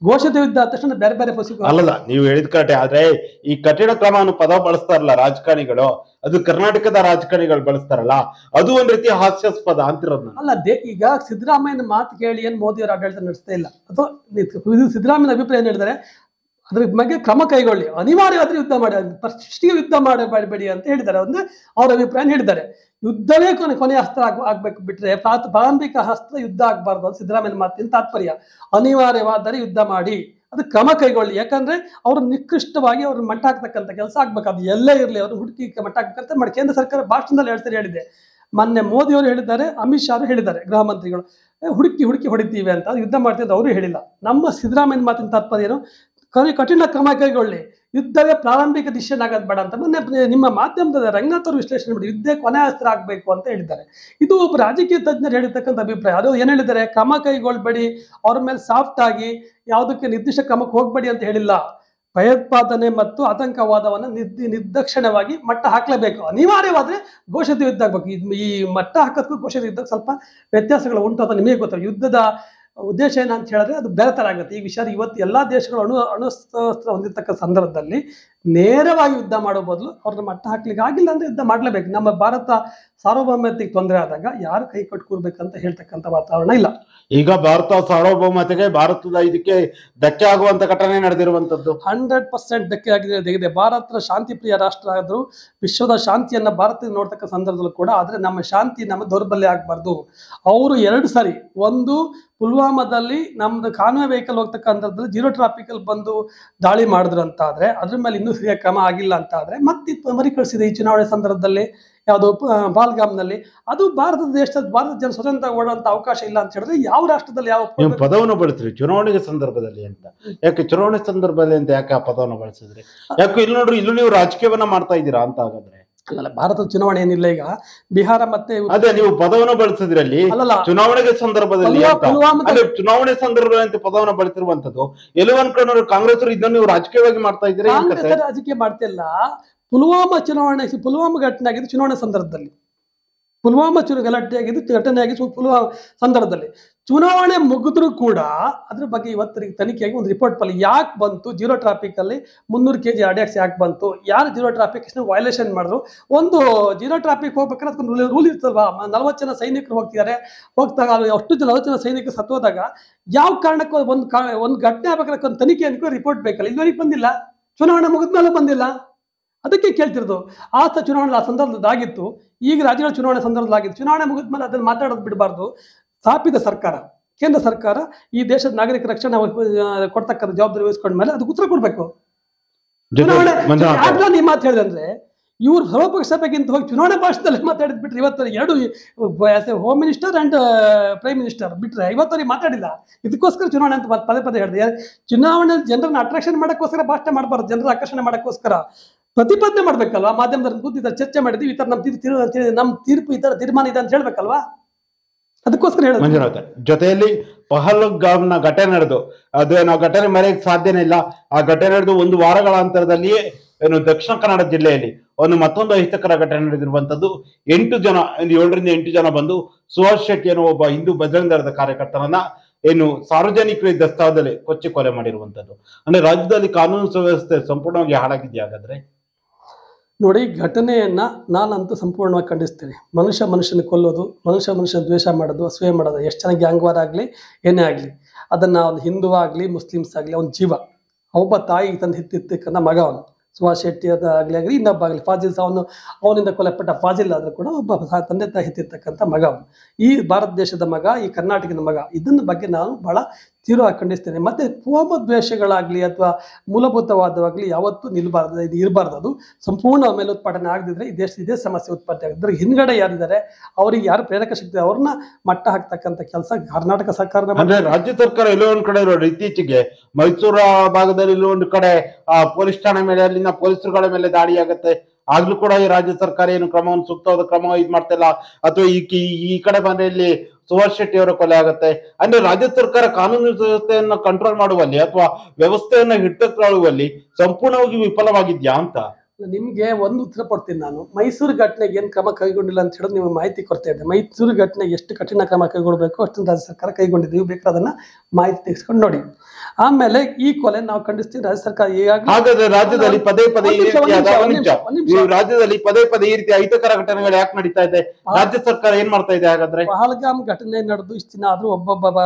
ಘೋಷಿತ ಯುದ್ಧ ಆದ ತಕ್ಷಣ ಬೇರೆ ಬೇರೆ ಅಲ್ಲಲ್ಲ, ನೀವು ಹೇಳಿದ ಕರೆಕ್ಟ್. ಆದ್ರೆ ಈ ಕಠಿಣ ಕ್ರಮ ಅನ್ನೋ ಪದ ಬಳಸ್ತಾರಲ್ಲ ರಾಜಕಾರಣಿಗಳು, ಅದು ಕರ್ನಾಟಕದ ರಾಜಕಾರಣಿಗಳು ಬಳಸ್ತಾರಲ್ಲ, ಅದು ಒಂದ್ ರೀತಿ ಹಾಸ್ಯಾಸ್ಪದ ಅಂತಿರೋದು. ಅಲ್ಲ, ಈಗ ಸಿದ್ದರಾಮಯ್ಯನ ಮಾತು ಕೇಳಿ ಏನ್ ಮೋದಿ ಅವರು ಆಡಳಿತ ನಡೆಸ್ತಾ ಇಲ್ಲ, ಅಥವಾ ಸಿದ್ದರಾಮಯ್ಯನ ಅಭಿಪ್ರಾಯ ಏನ್ ಹೇಳಿದರೆ ಅದ್ರ ಬಗ್ಗೆ ಕ್ರಮ ಕೈಗೊಳ್ಳಿ, ಅನಿವಾರ್ಯವಾದ್ರೆ ಯುದ್ಧ ಮಾಡಿ, ಫಸ್ಟಿಗೆ ಯುದ್ಧ ಮಾಡಬೇಡಿ ಅಂತ ಹೇಳಿದ್ದಾರೆ. ಅಂದ್ರೆ ಅವ್ರ ಅಭಿಪ್ರಾಯ ಹೇಳಿದ್ದಾರೆ. ಯುದ್ಧವೇ ಕೊನೆಯ ಅಸ್ತ್ರ ಆಗ್ಬೇಕು ಬಿಟ್ರೆ ಪ್ರಾರಂಭಿಕ ಅಸ್ತ್ರ ಯುದ್ಧ ಆಗ್ಬಾರ್ದು ಅಂತ ಸಿದ್ದರಾಮಯ್ಯ ಮಾತಿನ ತಾತ್ಪರ್ಯ. ಅನಿವಾರ್ಯವಾದರೆ ಯುದ್ಧ ಮಾಡಿ, ಅದು ಕ್ರಮ ಕೈಗೊಳ್ಳಿ. ಯಾಕಂದ್ರೆ ಅವ್ರು ನಿಕೃಷ್ಟವಾಗಿ ಅವ್ರನ್ನ ಮಟ್ಟ ಹಾಕ್ತಕ್ಕಂಥ ಕೆಲಸ ಆಗ್ಬೇಕು. ಅದು ಎಲ್ಲೇ ಇರಲಿ ಅವ್ರನ್ನ ಹುಡುಕಿ ಮಟ್ಟ ಹಾಕ್ಬೇಕಂತ ಮಾಡಿ ಕೇಂದ್ರ ಸರ್ಕಾರ ಭಾಷಣದಲ್ಲಿ ಹೇಳ್ತಾರೆ, ಹೇಳಿದೆ. ಮೊನ್ನೆ ಮೋದಿ ಅವರು ಹೇಳಿದ್ದಾರೆ, ಅಮಿತ್ ಶಾ ಅವರು ಹೇಳಿದ್ದಾರೆ, ಗೃಹ ಮಂತ್ರಿಗಳು ಹುಡುಕಿ ಹೊಡಿತೀವಿ ಅಂತ, ಯುದ್ಧ ಮಾಡ್ತೀವಿ ಅಂತ ಅವರು ಹೇಳಿಲ್ಲ. ನಮ್ಮ ಸಿದ್ದರಾಮಯ್ಯ ಮಾತಿನ ತಾತ್ಪರ್ಯ ಏನು, ಕಠಿಣ ಕ್ರಮ ಕೈಗೊಳ್ಳಿ, ಯುದ್ಧವೇ ಪ್ರಾರಂಭಿಕ ಡಿಸಿಷನ್ ಆಗೋದು ಬೇಡ ಅಂತ ಮೊನ್ನೆ ನಿಮ್ಮ ಮಾಧ್ಯಮದ ರಂಗನಾಥ್ ಅವರು ವಿಶ್ಲೇಷಣೆ ಮಾಡಿ ಯುದ್ಧ ಕೊನೆ ಅಸ್ತ್ರ ಆಗ್ಬೇಕು ಅಂತ ಹೇಳಿದ್ದಾರೆ. ಇದು ಒಬ್ಬ ರಾಜಕೀಯ ತಜ್ಞರು ಹೇಳಿರ್ತಕ್ಕಂಥ ಅಭಿಪ್ರಾಯ. ಅದು ಏನ್ ಹೇಳಿದ್ದಾರೆ, ಕ್ರಮ ಕೈಗೊಳ್ಬೇಡಿ, ಅವ್ರ ಮೇಲೆ ಸಾಫ್ಟ್ ಆಗಿ ಯಾವುದಕ್ಕೆ ನಿರ್ದಿಷ್ಟ ಕ್ರಮಕ್ಕೆ ಹೋಗ್ಬೇಡಿ ಅಂತ ಹೇಳಿಲ್ಲ. ಭಯೋತ್ಪಾದನೆ ಮತ್ತು ಆತಂಕವಾದವನ್ನು ನಿರ್ದಾಕ್ಷಿಣ್ಯವಾಗಿ ಮಟ್ಟ ಹಾಕ್ಲೇಬೇಕು. ಅನಿವಾರ್ಯವಾದ್ರೆ ಘೋಷಿತ ಯುದ್ಧ ಆಗ್ಬೇಕು. ಈ ಮಟ್ಟ ಹಾಕೋದಕ್ಕೂ ಘೋಷಿತ ಯುದ್ಧ ಸ್ವಲ್ಪ ವ್ಯತ್ಯಾಸಗಳು ಉಂಟು ಅಂತ ನಿಮಗೆ ಗೊತ್ತಾಗ. ಯುದ್ಧದ ಉದ್ದೇಶ ಏನಂತ ಹೇಳಿದ್ರೆ ಅದು ಬೇರೆ ತರ ಆಗುತ್ತೆ. ಈ ವಿಷಯ ಇವತ್ತು ಎಲ್ಲಾ ದೇಶಗಳು ಅಣುಸ್ತ್ರ ಹೊಂದಿರ್ತಕ್ಕ ಸಂದರ್ಭದಲ್ಲಿ ನೇರವಾಗಿ ಯುದ್ಧ ಮಾಡೋ ಬದಲು ಅವ್ರನ್ನ ಮಟ್ಟ ಹಾಕ್ಲಿಕ್ಕೆ ಆಗಿಲ್ಲ ಅಂದ್ರೆ ಯುದ್ಧ ಮಾಡ್ಲೇಬೇಕು. ನಮ್ಮ ಭಾರತ ಸಾರ್ವಭೌಮತೆಗೆ ತೊಂದರೆ ಆದಾಗ ಯಾರು ಕೈ ಕಟ್ ಕೂರ್ಬೇಕಂತ ಹೇಳ್ತಕ್ಕಂಥ ವಾತಾವರಣ ಇಲ್ಲ. ಈಗ ಭಾರತ ಸಾರ್ವಭೌಮತೆಗೆ, ಭಾರತದ ಇದಕ್ಕೆ ಧಕ್ಕೆ ಆಗುವಂತ ಘಟನೆ ನಡೆದಿರುವಂತದ್ದು 100% ಧಕ್ಕೆ ಆಗಿದೆ. ಭಾರತ ಶಾಂತಿ ಪ್ರಿಯ ರಾಷ್ಟ್ರ ಆದ್ರೂ ವಿಶ್ವದ ಶಾಂತಿಯನ್ನ ಭಾರತ ನೋಡ್ತಕ್ಕ ಸಂದರ್ಭದಲ್ಲೂ ಕೂಡ, ಆದ್ರೆ ನಮ್ಮ ಶಾಂತಿ ನಮ್ಮ ದೌರ್ಬಲ್ಯ ಆಗ್ಬಾರ್ದು. ಅವರು 2 ಸಾರಿ, ಒಂದು ಪುಲ್ವಾಮಾದಲ್ಲಿ ನಮ್ದು ಕಾನೂನು ವೆಹಿಕಲ್ ಹೋಗ್ತಕ್ಕಂಥದ್ದು ಜೀರೋ ಟ್ರಾಫಿಕಲ್ ಬಂದು ದಾಳಿ ಮಾಡಿದ್ರು ಅಂತ ಆದ್ರೆ, ಅದ್ರ ಮೇಲೆ ಇನ್ನೂ ಸರಿಯಾಗಿ ಕ್ರಮ ಆಗಿಲ್ಲ ಅಂತ ಆದ್ರೆ ಮತ್ತೆ ಮರುಕಳಿಸಿದೆ ಈ ಚುನಾವಣೆ ಸಂದರ್ಭದಲ್ಲಿ. ಯಾವುದು ಬಾಲ್ಗಾಮ್ನಲ್ಲಿ, ಅದು ಭಾರತ ಜನ ಸ್ವತಂತ್ರ ಓಡುವಂತ ಅವಕಾಶ ಇಲ್ಲ ಅಂತ ಹೇಳಿದ್ರೆ ಯಾವ ರಾಷ್ಟ್ರದಲ್ಲಿ ಯಾವ ಪದವನ್ನು ಬಳಸ್ರಿ ಚುನಾವಣೆಗೆ ಸಂದರ್ಭದಲ್ಲಿ ಅಂತ? ಯಾಕೆ ಚುನಾವಣೆ ಸಂದರ್ಭದಲ್ಲಿ ಅಂತ ಯಾಕೆ ಆ ಪದವನ್ನು ಬಳಸಿದ್ರಿ? ಯಾಕೆ ಇಲ್ಲಿ ನೋಡ್ರಿ, ಇಲ್ಲೂ ನೀವು ರಾಜಕೀಯವನ್ನ ಮಾಡ್ತಾ ಇದ್ದೀರಾ ಅಂತ ಹಾಗಾದ್ರೆ? ಅಲ್ಲ, ಭಾರತದ ಚುನಾವಣೆ ಏನಿಲ್ಲ. ಈಗ ಬಿಹಾರ ಮತ್ತೆ ಅದೇ ನೀವು ಪದವನ್ನು ಬಳಸಿದ್ರಲ್ಲಿ ಚುನಾವಣೆಗೆ ಸಂದರ್ಭದಲ್ಲಿ ಚುನಾವಣೆ ಸಂದರ್ಭದಲ್ಲಿ ಅಂತ ಪದವನ್ನು ಬಳಸಿರುವಂತದ್ದು ಎಲ್ಲೋ ಅನ್ಕೊಂಡ್ರು ಕಾಂಗ್ರೆಸ್ ಇದನ್ನು ನೀವು ರಾಜಕೀಯವಾಗಿ ಮಾಡ್ತಾ ಇದ್ದೀರಾ? ರಾಜಕೀಯ ಮಾಡ್ತಿಲ್ಲ. ಪುಲ್ವಾಮಾ ಘಟನೆ ಆಗಿದ್ದು ಚುನಾವಣೆ ಸಂದರ್ಭದಲ್ಲಿ, ಪುಲ್ವಾಮಾ ಗಲಾಟೆ ಆಗಿದ್ದು ಘಟನೆ ಆಗಿದ್ದು ಪುಲ್ವಾಮಾ ಸಂದರ್ಭದಲ್ಲಿ. ಚುನಾವಣೆ ಮುಗಿದ್ರು ಕೂಡ ಅದ್ರ ಬಗ್ಗೆ ಇವತ್ತರಿಗೆ ತನಿಖೆಯಾಗಿ ಒಂದು ರಿಪೋರ್ಟ್ ಬರಲಿ. ಯಾಕೆ ಬಂತು ಜೀರೋ ಟ್ರಾಫಿಕ್ ಅಲ್ಲಿ 300 kg RDX ಯಾಕೆ ಬಂತು, ಯಾರು ಜೀರೋ ಟ್ರಾಫಿಕ್ ವೈಲೇಷನ್ ಮಾಡಿದ್ರು? ಒಂದು ಜೀರೋ ಟ್ರಾಫಿಕ್ ಹೋಗ್ಬೇಕಾದ್ರೆ ಅದಕ್ಕೆ ರೂಲ್ ಇರ್ತಲ್ವಾ? 40 ಜನ ಸೈನಿಕರು ಹೋಗ್ತಾಗ ಅಷ್ಟು 40 ಜನ ಸೈನಿಕರು ಸತ್ತೋದಾಗ ಯಾವ ಕಾರಣಕ್ಕೂ ಒಂದು ಘಟನೆ ಆಗ್ಬೇಕಾದ್ರೆ ಒಂದು ತನಿಖೆ ಅನ್ಕೋ ರಿಪೋರ್ಟ್ ಬೇಕಲ್ಲ. ಇದುವರೆಗೆ ಬಂದಿಲ್ಲ, ಚುನಾವಣೆ ಮುಗಿದ್ಮೇಲೆ ಬಂದಿಲ್ಲ. ಅದಕ್ಕೆ ಕೇಳ್ತಿರೋದು. ಚುನಾವಣೆ ಆ ಸಂದರ್ಭದಲ್ಲಿ ಆಗಿತ್ತು, ಈಗ ರಾಜ್ಯಗಳ ಚುನಾವಣೆ ಸಂದರ್ಭದಲ್ಲಿ ಆಗಿತ್ತು. ಚುನಾವಣೆ ಮುಗಿದ್ಮೇಲೆ ಅದನ್ನ ಮಾತಾಡೋದು ಬಿಡಬಾರ್ದು. ಸ್ಥಾಪಿತ ಸರ್ಕಾರ, ಕೇಂದ್ರ ಸರ್ಕಾರ ಈ ದೇಶದ ನಾಗರಿಕ ರಕ್ಷಣೆ ಕೊಡ್ತಕ್ಕಂಥ ಜವಾಬ್ದಾರಿ ವಹಿಸ್ಕೊಂಡ್ಮೇಲೆ ಅದಕ್ಕೆ ಉತ್ತರ ಕೊಡ್ಬೇಕು. ಚುನಾವಣೆ ಈ ಮಾತು ಹೇಳಿದ್ರೆ ಇವ್ರು ಸರ್ವಪಕ್ಷ ಸಭೆಗಿಂತ ಹೋಗಿ ಚುನಾವಣೆ ಭಾಷಣದಲ್ಲಿ ಮಾತಾಡಿದ್ ಬಿಟ್ರೆ ಇವತ್ತು 2 home minister and prime minister ಬಿಟ್ರೆ ಇವತ್ತವ್ರಿಗೆ ಮಾತಾಡಿಲ್ಲ. ಇದಕ್ಕೋಸ್ಕರ ಚುನಾವಣೆ ಅಂತ ಪದೇ ಹೇಳಿದೆ. ಚುನಾವಣೆ ಜನರನ್ನ ಅಟ್ರಾಕ್ಷನ್ ಮಾಡಕ್ಕೋಸ್ಕರ ಭಾಷಣ ಮಾಡಬಾರ್ದು, ಜನರ ಆಕರ್ಷಣೆ ಮಾಡಕ್ಕೋಸ್ಕರ ಪ್ರತಿಪಾದನೆ ಮಾಡ್ಬೇಕಲ್ವಾ? ಮಾಧ್ಯಮದಲ್ಲಿ ಕೂತಿದ್ದಾರೆ, ಚರ್ಚೆ ಮಾಡಿದ್ವಿ, ಈ ತರ ನಮ್ ತೀರ್ಪು ಈ ತರ ತೀರ್ಮಾನ ಇದೆ ಅಂತ ಹೇಳ್ಬೇಕಲ್ವಾ? ಅದಕ್ಕೋಸ್ಕರ ಹೇಳ. ಮಂಜುನಾಥ್, ಜೊತೆಯಲ್ಲಿ ಪಹಲ್ಗಾಮ್ನ ಘಟನೆ ನಡೆದು ಅದು ನಾವು ಘಟನೆ ಮರೆಯಕ್ಕೆ ಸಾಧ್ಯನೇ ಇಲ್ಲ. ಆ ಘಟನೆ ನಡೆದು 1 ವಾರಗಳ ಅಂತರದಲ್ಲಿಯೇ ದಕ್ಷಿಣ ಕನ್ನಡ ಜಿಲ್ಲೆಯಲ್ಲಿ ಮತ್ತೊಂದು ಅಹಿತಕರ ಘಟನೆ ನಡೆದಿರುವಂತದ್ದು. 7 ಜನ 7ರಿಂದ 8 ಜನ ಬಂದು ಸುಹಾಸ್ ಶೆಟ್ಟಿ ಅನ್ನೋ ಒಬ್ಬ ಹಿಂದೂ ಬಜರಂಗ ದಳದ ಕಾರ್ಯಕರ್ತರನ್ನ ಸಾರ್ವಜನಿಕರಿದ್ದ ಸ್ಥಳದಲ್ಲಿ ಕೊಚ್ಚಿ ಕೊಲೆ ಮಾಡಿರುವಂತದ್ದು. ಅಂದ್ರೆ ರಾಜ್ಯದಲ್ಲಿ ಕಾನೂನು ಸುವ್ಯವಸ್ಥೆ ಸಂಪೂರ್ಣವಾಗಿ ಹಾಳಾಗಿದೆಯಾ ಹಾಗಾದ್ರೆ? ನೋಡಿ, ಘಟನೆಯನ್ನ ನಾನಂತೂ ಸಂಪೂರ್ಣವಾಗಿ ಖಂಡಿಸ್ತೇನೆ. ಮನುಷ್ಯನ ಕೊಲ್ಲೋದು, ಮನುಷ್ಯನ ದ್ವೇಷ ಮಾಡೋದು, ಅಸೂಯೆ ಮಾಡೋದು, ಎಷ್ಟು ಜನ ಗ್ಯಾಂಗ್ ವಾರ್ ಆಗಲಿ ಏನೇ ಆಗಲಿ, ಅದನ್ನ ಒಂದು ಹಿಂದೂ ಆಗಲಿ ಮುಸ್ಲಿಮ್ಸ್ ಆಗಲಿ ಅವ್ನ ಜೀವ. ಒಬ್ಬ ತಾಯಿ ತಂದು ಹಿತ್ತಿರ್ತಕ್ಕಂಥ ಮಗ ಅವನು ಸುಹಾಸ್ ಶೆಟ್ಟಿ ಆಗಲಿ ಇನ್ನೊಬ್ಬ ಆಗಲಿ ಫಾಜಿಲ್, ಅವನಿಂದ ಕೊಲೆಪಟ್ಟ ಫಾಜಿಲ್ ಆದ್ರೂ ಕೂಡ ಒಬ್ಬ ತಂದೆ ತಾಯಿ ಹಿತ್ತಿರ್ತಕ್ಕಂಥ ಮಗ ಅವನು. ಈ ಭಾರತ ದೇಶದ ಮಗ, ಈ ಕರ್ನಾಟಕದ ಮಗ. ಇದನ್ನ ಬಗ್ಗೆ ನಾನು ಬಹಳ ತೀವ್ರವಾಗಿ ಖಂಡಿಸ್ತೇನೆ. ಮತ್ತೆ ಕೋಮ ದ್ವೇಷಗಳಾಗ್ಲಿ ಅಥವಾ ಮೂಲಭೂತವಾದವಾಗ್ಲಿ ಯಾವತ್ತೂ ನಿಲ್ಬಾರ್ದು, ಇದು ಇರಬಾರ್ದು. ಅದು ಸಂಪೂರ್ಣ ಮೇಲುತ್ಪಾದನೆ ಆಗದಿದ್ರೆ ಈ ದೇಶದ ಇದೇ ಸಮಸ್ಯೆ ಉತ್ಪತ್ತಿ ಆಗಿದ್ರೆ ಹಿಂದ್ಗಡೆ ಯಾರಿದ್ದಾರೆ, ಅವ್ರಿಗೆ ಯಾರು ಪ್ರೇರಕ ಶಕ್ತಿ ಅವ್ರನ್ನ ಮಟ್ಟ ಹಾಕ್ತಕ್ಕಂಥ ಕೆಲಸ ಕರ್ನಾಟಕ ಸರ್ಕಾರ. ಅಂದ್ರೆ ರಾಜ್ಯ ಸರ್ಕಾರ ಎಲ್ಲೋ ಒಂದ್ ಕಡೆ ಇತ್ತೀಚೆಗೆ ಮೈಸೂರು ಭಾಗದಲ್ಲಿ ಎಲ್ಲೋ ಒಂದು ಕಡೆ ಪೊಲೀಸ್ ಠಾಣೆ ಮೇಲೆ ಅಲ್ಲಿನ ಪೊಲೀಸರುಗಳ ಮೇಲೆ ದಾಳಿ ಆಗುತ್ತೆ. ಆಗ್ಲೂ ಕೂಡ ಈ ರಾಜ್ಯ ಸರ್ಕಾರ ಏನು ಕ್ರಮವನ್ನು ಸೂಕ್ತವಾದ ಕ್ರಮ ಇದು ಮಾಡ್ತಿಲ್ಲ. ಅಥವಾ ಈ ಕಡೆ ಬಂದ್ರೆ ಇಲ್ಲಿ ಸುಹಾಸ್ ಶೆಟ್ಟಿ ಅವರ ಕೊಲೆ ಆಗುತ್ತೆ. ಅಂದ್ರೆ ರಾಜ್ಯ ಸರ್ಕಾರ ಕಾನೂನು ವ್ಯವಸ್ಥೆಯನ್ನ ಕಂಟ್ರೋಲ್ ಮಾಡುವಲ್ಲಿ ಅಥವಾ ವ್ಯವಸ್ಥೆಯನ್ನ ಹಿಡಿತಕ್ಕೊಳ್ಳುವಲ್ಲಿ ಸಂಪೂರ್ಣವಾಗಿ ವಿಫಲವಾಗಿದ್ಯಾ ಅಂತ? ನಿಮ್ಗೆ ಒಂದು ಉತ್ತರ ಕೊಡ್ತೀನಿ ನಾನು. ಮೈಸೂರು ಘಟನೆಗೆ ಏನ್ ಕ್ರಮ ಕೈಗೊಂಡಿಲ್ಲ ಅಂತ ಹೇಳೋದು ನೀವು ಮಾಹಿತಿ ಕೊಡ್ತಾ ಇದ್ದೆ. ಮೈಸೂರು ಘಟನೆಗೆ ಎಷ್ಟು ಕಠಿಣ ಕ್ರಮ ಕೈಗೊಳ್ಬೇಕು ಅಷ್ಟೊಂದು ರಾಜ್ಯ ಸರ್ಕಾರ ಕೈಗೊಂಡಿದ್ದೀವಿ, ಬೇಕಾದ್ರೆ ಅದನ್ನ ಮಾಹಿತಿ ತೆಗೆಸ್ಕೊಂಡು ನೋಡಿ. ಆಮೇಲೆ ಈ ಕೊಲೆ ನಾವು ಖಂಡಿಸ್ತೀವಿ. ರಾಜ್ಯ ಸರ್ಕಾರ ಹಾಗಾದ್ರೆ ರಾಜ್ಯದಲ್ಲಿ ಪದೇ ಪದೇ ರಾಜ್ಯದಲ್ಲಿ ಪದೇ ಪದೇ ಈ ರೀತಿ ಅಹಿತಕರ ಘಟನೆಗಳು ಯಾಕೆ ನಡೀತಾ ಇದೆ? ರಾಜ್ಯ ಸರ್ಕಾರ ಏನ್ ಮಾಡ್ತಾ ಇದೆ ಹಾಗಾದ್ರೆ? ಪಹಲ್ಗಾಮ್ ಘಟನೆ ನಡೆದು ಇಷ್ಟು ದಿನ ಆದ್ರೂ ಒಬ್ಬೊಬ್ಬ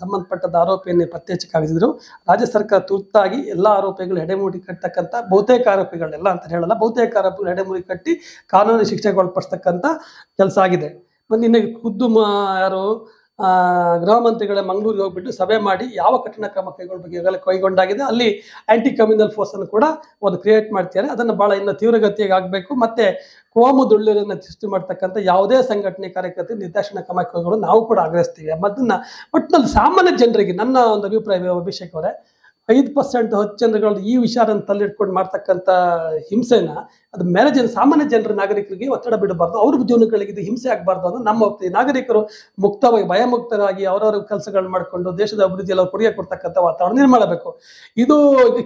ಸಂಬಂಧಪಟ್ಟದ ಆರೋಪಿಯನ್ನು ಪತ್ತೆ ಹಚ್ಚಕ್ಕಾಗಿದ್ರು. ರಾಜ್ಯ ಸರ್ಕಾರ ತುರ್ತಾಗಿ ಎಲ್ಲಾ ಆರೋಪಿಗಳು ಎಡೆಮೂಡಿ ಕಟ್ಟತಕ್ಕಂತ, ಬಹುತೇಕ ಆರೋಪಿಗಳೆಲ್ಲ ಅಂತ ಹೇಳಲ್ಲ, ಬಹುತೇಕ ಆರೋಪಿಗಳು ಎಡೆಮೂಡಿ ಕಟ್ಟಿ ಕಾನೂನು ಶಿಕ್ಷೆಗೆ ಒಳಪಡಿಸ್ತಕ್ಕಂತ ಕೆಲಸ ಆಗಿದೆ. ಮೊನ್ನೆ ಖುದ್ದು ಯಾರು ಗೃಹ ಮಂತ್ರಿಗಳ ಮಂಗಳೂರಿಗೆ ಹೋಗ್ಬಿಟ್ಟು ಸಭೆ ಮಾಡಿ ಯಾವ ಕಠಿಣ ಕ್ರಮ ಕೈಗೊಳ್ಬೇಕು ಇವೆಲ್ಲ ಕೈಗೊಂಡಾಗಿದೆ. ಅಲ್ಲಿ ಆಂಟಿ ಕಮ್ಯುನಲ್ ಫೋರ್ಸ್ ಅನ್ನು ಕೂಡ ಒಂದು ಕ್ರಿಯೇಟ್ ಮಾಡ್ತಿದ್ದಾರೆ. ಅದನ್ನು ಬಹಳ ಇನ್ನು ತೀವ್ರಗತಿಯಾಗಿ ಆಗಬೇಕು. ಮತ್ತೆ ಕೋಮು ದುಳ್ಳಿರನ್ನ ಸೃಷ್ಟಿ ಮಾಡ್ತಕ್ಕಂಥ ಯಾವುದೇ ಸಂಘಟನೆ ಕಾರ್ಯಕರ್ತರು ನಿರ್ದಾಕ್ಷಿಣ್ಯ ಕ್ರಮ ಕೈಗೊಳ್ಳಲು ನಾವು ಕೂಡ ಆಗ್ರಹಿಸ್ತೀವಿ. ಅದನ್ನ ಒಟ್ಟಿನಲ್ಲಿ ಸಾಮಾನ್ಯ ಜನರಿಗೆ ನನ್ನ ಒಂದು ಅಭಿಪ್ರಾಯ ಅಭಿಷೇಕ್ ಅವರೇ, 5% 10 ಜನಗಳು ಈ ವಿಚಾರನ ತಲ್ಲಿಟ್ಕೊಂಡು ಮಾಡ್ತಕ್ಕಂಥ ಹಿಂಸೆನ ಅದು ಮೇಲೆ ಸಾಮಾನ್ಯ ಜನರ ನಾಗರಿಕರಿಗೆ ಒತ್ತಡ ಬಿಡಬಾರ್ದು, ಅವ್ರ ಜೀವನಗಳಿಗೆ ಇದು ಹಿಂಸೆ ಆಗಬಾರ್ದು ಅನ್ನೋ ನಮ್ಮ ನಾಗರಿಕರು ಮುಕ್ತವಾಗಿ ಭಯಮುಕ್ತರಾಗಿ ಅವರವರ ಕೆಲಸಗಳನ್ನ ಮಾಡಿಕೊಂಡು ದೇಶದ ಅಭಿವೃದ್ಧಿಯಲ್ಲಿ ಕೊಡುಗೆ ಕೊಡ್ತಕ್ಕಂಥ ವಾತಾವರಣ ನಿರ್ಮಾಣ ಮಾಡಬೇಕು. ಇದು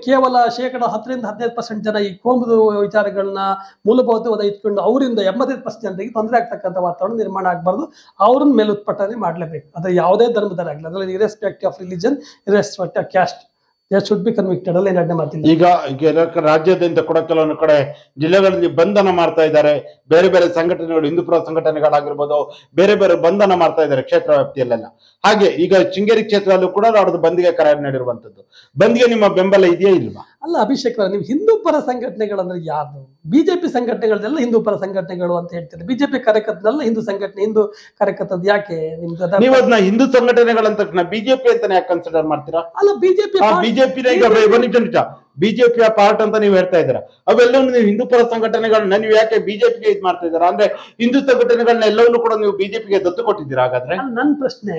ಕೇವಲ 10% ರಿಂದ 15% ಜನ ಈ ಕೋಮು ವಿಚಾರಗಳನ್ನ ಮೂಲಭೂತವಾದ ಇಟ್ಕೊಂಡು ಅವರಿಂದ 85% ಜನರಿಗೆ ತೊಂದರೆ ಆಗ್ತಕ್ಕಂಥ ವಾತಾವರಣ ನಿರ್ಮಾಣ ಆಗಬಾರ್ದು. ಅವ್ರನ್ನ ಮೇಲುತ್ಪಟ್ಟನೆ ಮಾಡಲೇಬೇಕು. ಅದು ಯಾವುದೇ ಧರ್ಮದರಾಗಲಿ, ಅದರಲ್ಲಿ irrespective of religion, irrespective of caste, should be convicted. ಅಲ್ಲ ಏನು ಮಾತಿಲ್ಲ. ಈಗ ರಾಜ್ಯಾದ್ಯಂತ ಕೂಡ ಕೆಲವೊಂದು ಕಡೆ ಜಿಲ್ಲೆಗಳಲ್ಲಿ ಬಂಧನ ಮಾಡ್ತಾ ಇದ್ದಾರೆ. ಬೇರೆ ಬೇರೆ ಸಂಘಟನೆಗಳು, ಹಿಂದೂಪುರ ಸಂಘಟನೆಗಳಾಗಿರ್ಬೋದು, ಬೇರೆ ಬೇರೆ ಬಂಧನ ಮಾಡ್ತಾ ಇದ್ದಾರೆ ಕ್ಷೇತ್ರ ವ್ಯಾಪ್ತಿಯಲ್ಲೆಲ್ಲ. ಹಾಗೆ ಈಗ ಶೃಂಗೇರಿ ಕ್ಷೇತ್ರದಲ್ಲೂ ಕೂಡ ನಾಡ್ದು ಬಂದ್ಗೆ ಕರೆ ನೀಡಿರುವಂತದ್ದು. ಬಂದ್ಗೆ ನಿಮ್ಮ ಬೆಂಬಲ ಇದೆಯಾ ಇಲ್ವಾ? ಅಲ್ಲ ಅಭಿಷೇಕ್, ನೀವು ಹಿಂದೂಪರ ಸಂಘಟನೆಗಳಂದ್ರೆ ಯಾರು? ಬಿಜೆಪಿ ಸಂಘಟನೆಗಳೆಲ್ಲ ಹಿಂದೂಪರ ಸಂಘಟನೆಗಳು ಅಂತ ಹೇಳ್ತೀರಿ. ಬಿಜೆಪಿ ಕಾರ್ಯಕರ್ತರೆಲ್ಲ ಹಿಂದೂ ಸಂಘಟನೆ, ಹಿಂದೂ ಕಾರ್ಯಕರ್ತದ ಯಾಕೆ ನಿಮ್ದು? ನೀವು ಅದನ್ನ ಹಿಂದೂ ಸಂಘಟನೆಗಳಂತ ಬಿಜೆಪಿ ಅಂತ ಯಾಕೆ ಕನ್ಸಿಡರ್ ಮಾಡ್ತೀರಾ? ಅಲ್ಲ ಬಿಜೆಪಿ ಬಿಜೆಪಿಯ ಪಾರ್ಟ್ ಅಂತ ನೀವು ಹೇಳ್ತಾ ಇದ್ದೀರಾ. ಅವೆಲ್ಲವೂ ನೀವು ಹಿಂದೂಪರ ಸಂಘಟನೆಗಳನ್ನ ನೀವು ಯಾಕೆ ಬಿಜೆಪಿಗೆ ಇದು ಮಾಡ್ತಾ ಇದ್ದೀರಾ? ಅಂದ್ರೆ ಹಿಂದೂ ಸಂಘಟನೆಗಳನ್ನ ಎಲ್ಲವನ್ನೂ ಕೂಡ ನೀವು ಬಿಜೆಪಿಗೆ ದತ್ತು ಕೊಟ್ಟಿದ್ದೀರಾ? ಹಾಗಾದ್ರೆ ನನ್ನ ಪ್ರಶ್ನೆ